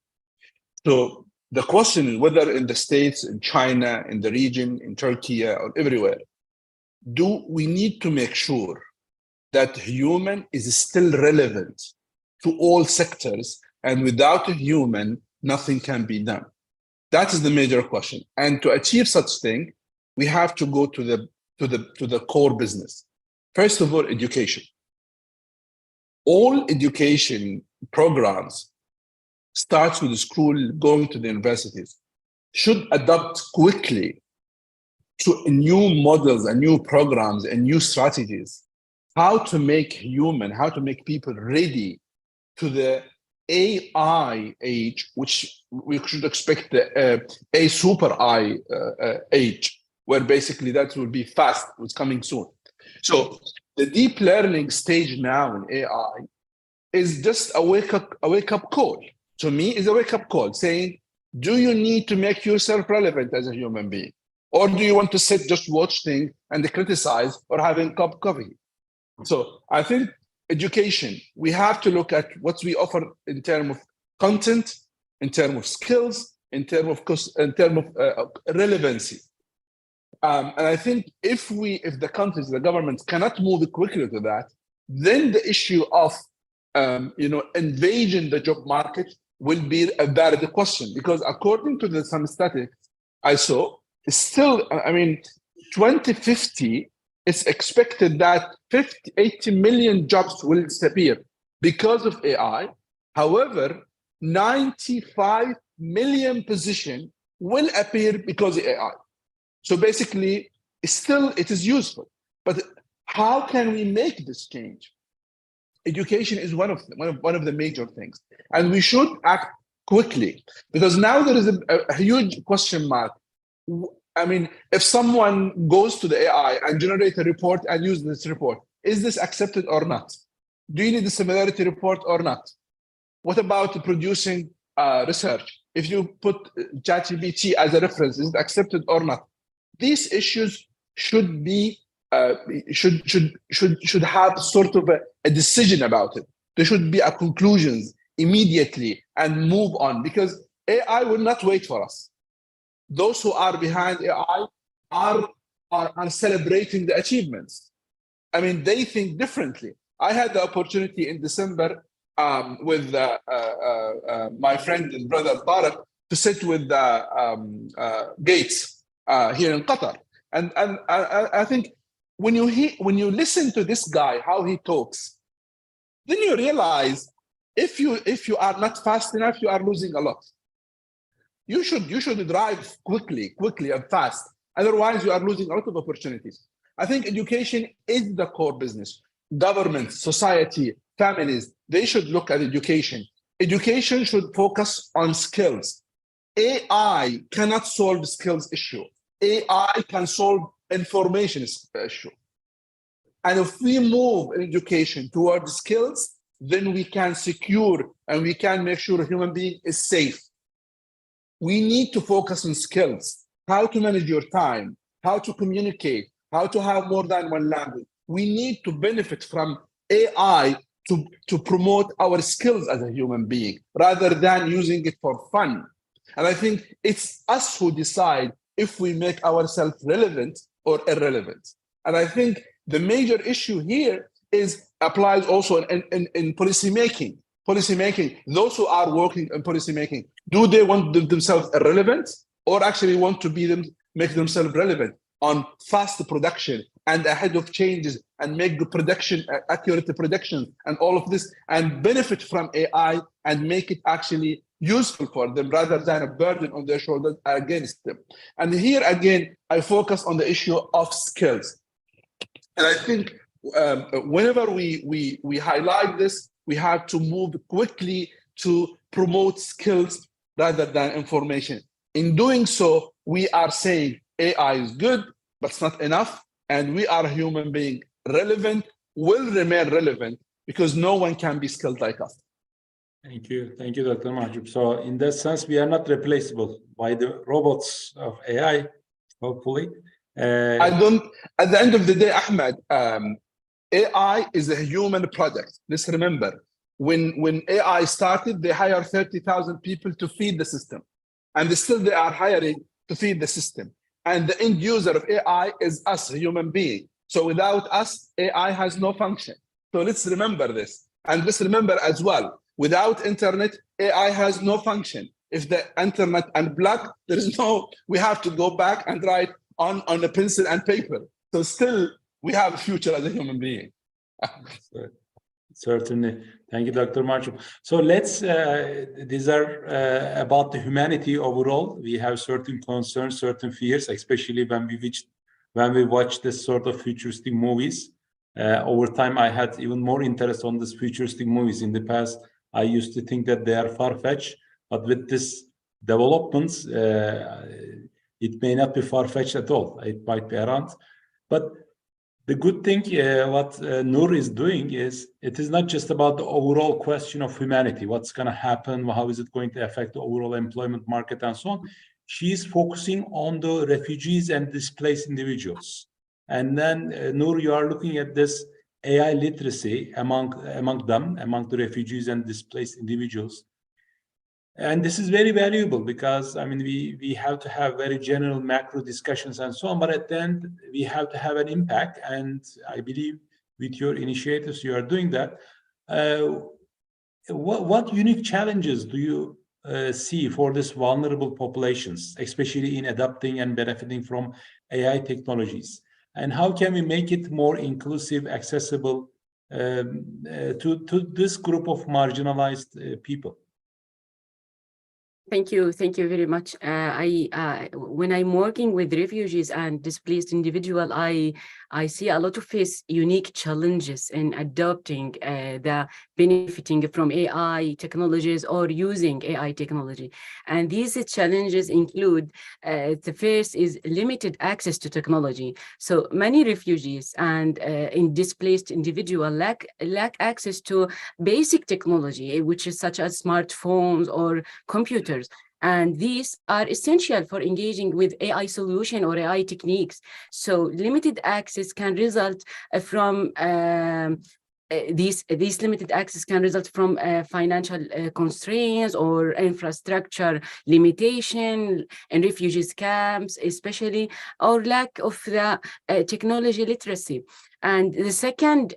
So the question is whether in the States, in China, in the region, in Turkey, or everywhere, do we need to make sure that human is still relevant to all sectors, and without a human, nothing can be done? That is the major question. And to achieve such thing, we have to go to the core business. First of all, education. All education programs starts with the school, going to the universities, should adapt quickly to new models and new programs and new strategies. How to make people ready to the AI age, which we should expect a super AI age, where basically that will be fast, it's coming soon. So the deep learning stage now in AI is just a wake-up call. To me, is a wake-up call saying, do you need to make yourself relevant as a human being? Or do you want to sit, just watch things and criticize or having cup of coffee? So I think education, we have to look at what we offer in terms of content, in terms of skills, in terms of relevancy. And I think if the countries, the governments cannot move quickly to that, then the issue of invasion the job market will be a valid question. Because according to some statistics I saw, still, 2050, it's expected that 80 million jobs will disappear because of AI. However, 95 million positions will appear because of AI. So basically, it is useful. But how can we make this change? Education is one of the major things. And we should act quickly, because now there is a huge question mark. If someone goes to the AI and generates a report and uses this report, is this accepted or not? Do you need the similarity report or not? What about producing research? If you put ChatGPT as a reference, is it accepted or not? These issues should be should have sort of a decision about it. There should be a conclusions immediately and move on, because AI will not wait for us. Those who are behind AI are celebrating the achievements. They think differently. I had the opportunity in December with my friend and brother Tarek to sit with Gates here in Qatar. And I think when you listen to this guy, how he talks, then you realize if you are not fast enough, you are losing a lot. You should drive quickly and fast. Otherwise, you are losing a lot of opportunities. I think education is the core business. Government, society, families, they should look at education. Education should focus on skills. AI cannot solve the skills issue. AI can solve information issue. And if we move in education towards skills, then we can secure and we can make sure a human being is safe. We need to focus on skills, how to manage your time, how to communicate, how to have more than one language. We need to benefit from AI to promote our skills as a human being, rather than using it for fun. And I think it's us who decide if we make ourselves relevant or irrelevant. And I think the major issue here applies also in policy making. policymaking, those who are working in policymaking, do they want themselves irrelevant, or actually want to make themselves relevant on fast production and ahead of changes and make the accurate predictions and all of this, and benefit from AI and make it actually useful for them rather than a burden on their shoulders against them. And here again, I focus on the issue of skills. And I think whenever we highlight this, we have to move quickly to promote skills rather than information. In doing so, we are saying AI is good, but it's not enough. And we are a human being, relevant, will remain relevant, because no one can be skilled like us. Thank you, Dr. Mahjoub. So in that sense, we are not replaceable by the robots of AI, hopefully. At the end of the day, Ahmed, AI is a human product. Let's remember, when AI started, they hired 30,000 people to feed the system. And still they are hiring to feed the system. And the end user of AI is us, a human being. So without us, AI has no function. So let's remember this. And let's remember as well, without internet, AI has no function. If the internet unplugged, there is no, we have to go back and write on a pencil and paper. So still, we have a future as a human being. Certainly. Thank you, Dr. Mahjoub. So let's, these are about the humanity overall. We have certain concerns, certain fears, especially when we watch this sort of futuristic movies. Over time, I had even more interest on these futuristic movies. In the past, I used to think that they are far-fetched, but with this developments, it may not be far-fetched at all. It might be around. But the good thing, what Noor is doing is, it is not just about the overall question of humanity, what's going to happen, how is it going to affect the overall employment market and so on. She is focusing on the refugees and displaced individuals. And then, Noor, you are looking at this AI literacy among the refugees and displaced individuals. And this is very valuable because, I mean, we have to have very general macro discussions and so on, but at the end, we have to have an impact. And I believe with your initiatives, you are doing that. What unique challenges do you see for these vulnerable populations, especially in adopting and benefiting from AI technologies? And how can we make it more inclusive, accessible to this group of marginalized people? Thank you very much. When I'm working with refugees and displaced individuals, I see a lot of unique challenges in adopting the benefiting from AI technologies or using AI technology. And these challenges include, the first is limited access to technology. So many refugees and displaced individuals lack access to basic technology, which is such as smartphones or computers. And these are essential for engaging with AI solution or AI techniques. So limited access can result from these limited access can result from financial constraints or infrastructure limitation in refugees camps, especially, or lack of the technology literacy. And the second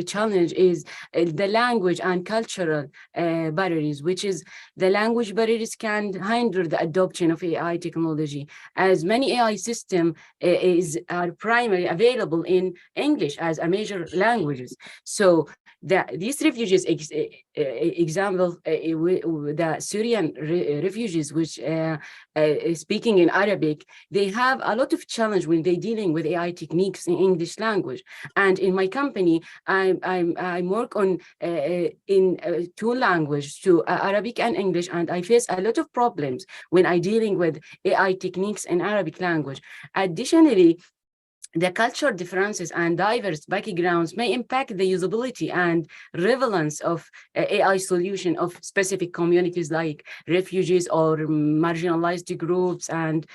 challenge is the language and cultural barriers, which is the language barriers can hinder the adoption of AI technology, as many AI systems are primarily available in English as a major languages. So these refugees, example, the Syrian refugees, which speaking in Arabic, they have a lot of challenge when they're dealing with AI techniques in English language. And in my company, I work on in two languages, to Arabic and English, and I face a lot of problems when I dealing with AI techniques in Arabic language. Additionally, the cultural differences and diverse backgrounds may impact the usability and relevance of AI solution of specific communities like refugees or marginalized groups and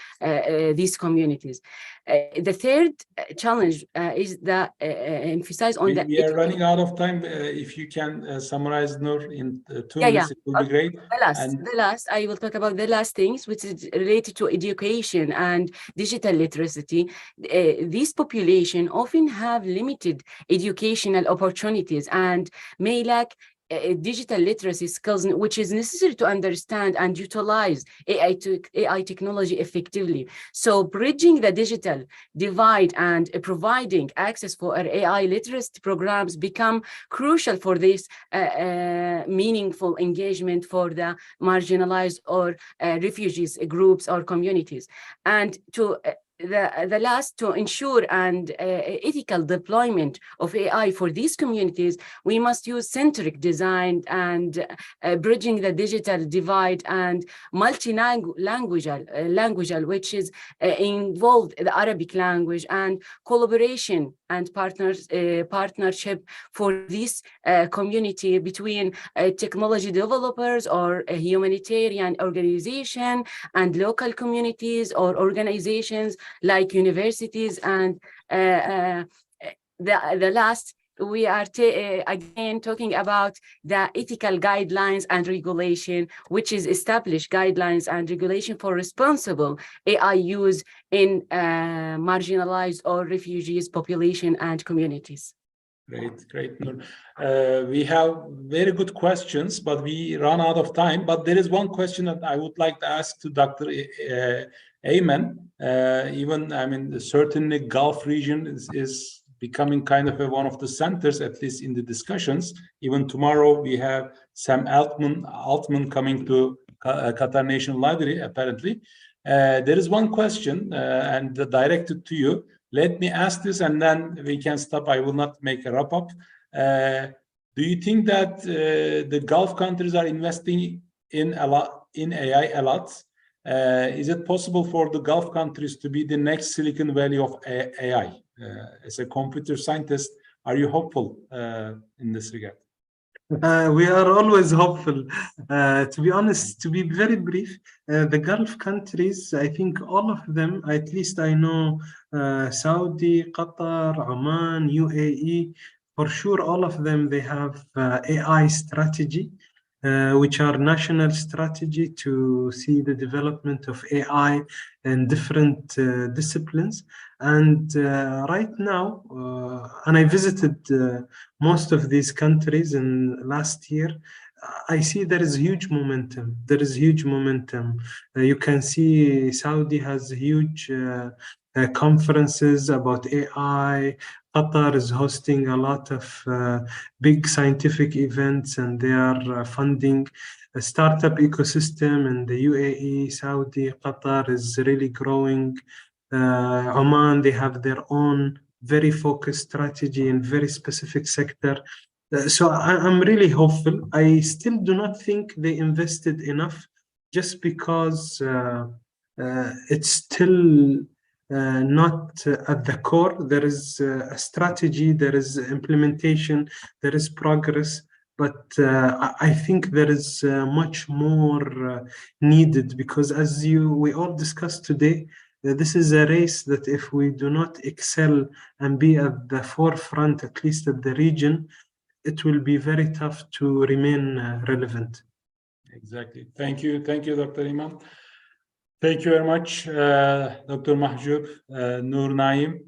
these communities. The third challenge is the emphasize on We are running out of time. If you can summarize, Noor, in 2 minutes, it will be great. The last, I will talk about the last things, which is related to education and digital literacy. These this population often have limited educational opportunities and may lack digital literacy skills, which is necessary to understand and utilize AI technology effectively. So bridging the digital divide and providing access for AI literacy programs become crucial for this meaningful engagement for the marginalized or refugees groups or communities. And to the last, to ensure and ethical deployment of AI for these communities, we must use centric design and bridging the digital divide and multi-languageal, which is involved the Arabic language, and collaboration and partnership for this community between technology developers or a humanitarian organization and local communities or organizations like universities. And the last, we are again talking about the ethical guidelines and regulation, which is established guidelines and regulation for responsible AI use in marginalized or refugees population and communities. Great. We have very good questions, but we run out of time. But there is one question that I would like to ask to Dr. Ayman. Certainly Gulf region is becoming kind of one of the centers, at least in the discussions. Even tomorrow we have Sam Altman coming to Qatar National Library, apparently. There is one question and directed to you. Let me ask this and then we can stop. I will not make a wrap up. Do you think that the Gulf countries are investing in AI a lot? Is it possible for the Gulf countries to be the next Silicon Valley of AI? As a computer scientist, are you hopeful in this regard? We are always hopeful. To be honest, to be very brief, the Gulf countries, I think all of them, at least I know Saudi, Qatar, Oman, UAE, for sure all of them, they have AI strategy, which are national strategy to see the development of AI in different disciplines. And right now, and I visited most of these countries in last year, I see there is huge momentum. You can see Saudi has huge conferences about AI. Qatar is hosting a lot of big scientific events, and they are funding a startup ecosystem in the UAE. Saudi, Qatar is really growing. Oman, they have their own very focused strategy in very specific sector. So I'm really hopeful. I still do not think they invested enough, just because it's still not at the core. There is a strategy, there is implementation, there is progress, but I think there is much more needed, because as we all discussed today, this is a race that if we do not excel and be at the forefront, at least at the region, it will be very tough to remain relevant. Exactly. Thank you, Dr. Iman. Thank you very much, Dr. Mahjoub, Noor Naim.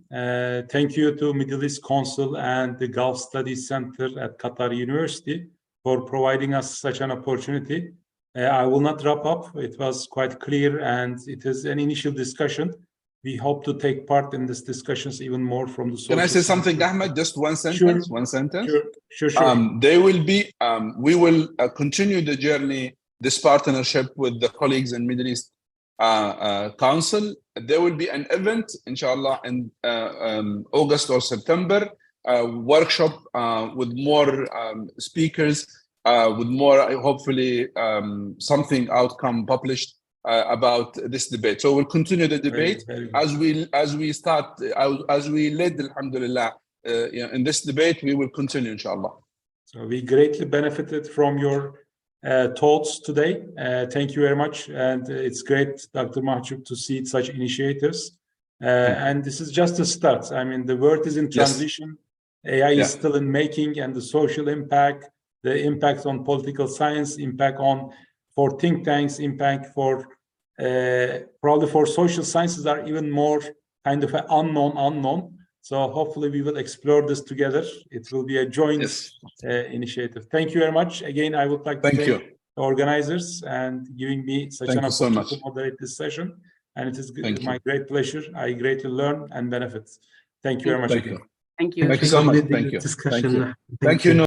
Thank you to Middle East Council and the Gulf Studies Center at Qatar University for providing us such an opportunity. I will not wrap up. It was quite clear, and it is an initial discussion. We hope to take part in these discussions even more from the social. Can I say something, Ahmed? Just one sentence. Sure. One sentence. Sure. There will be. We will continue the journey, this partnership with the colleagues in Middle East Council. There will be an event, inshallah, in August or September, a workshop with more speakers, with more, hopefully, something outcome published about this debate. So we'll continue the debate as we start, as we led, alhamdulillah, in this debate. We will continue, inshallah. So we greatly benefited from your thoughts today. Thank you very much. And it's great, Dr. Mahjoub, to see such initiatives. And this is just a start. I mean, the world is in transition. Yes. AI is still in making, and the social impact, the impact on political science, impact for think tanks, impact for probably for social sciences are even more kind of an unknown. So hopefully we will explore this together. It will be a joint initiative. Thank you very much. Again, I would like to thank the organizers and giving me such an opportunity to moderate this session. And it is my great pleasure. I greatly learn and benefit. Thank you very much again. Thank you. Thank you so much. Thank you. Thank you. Thank you.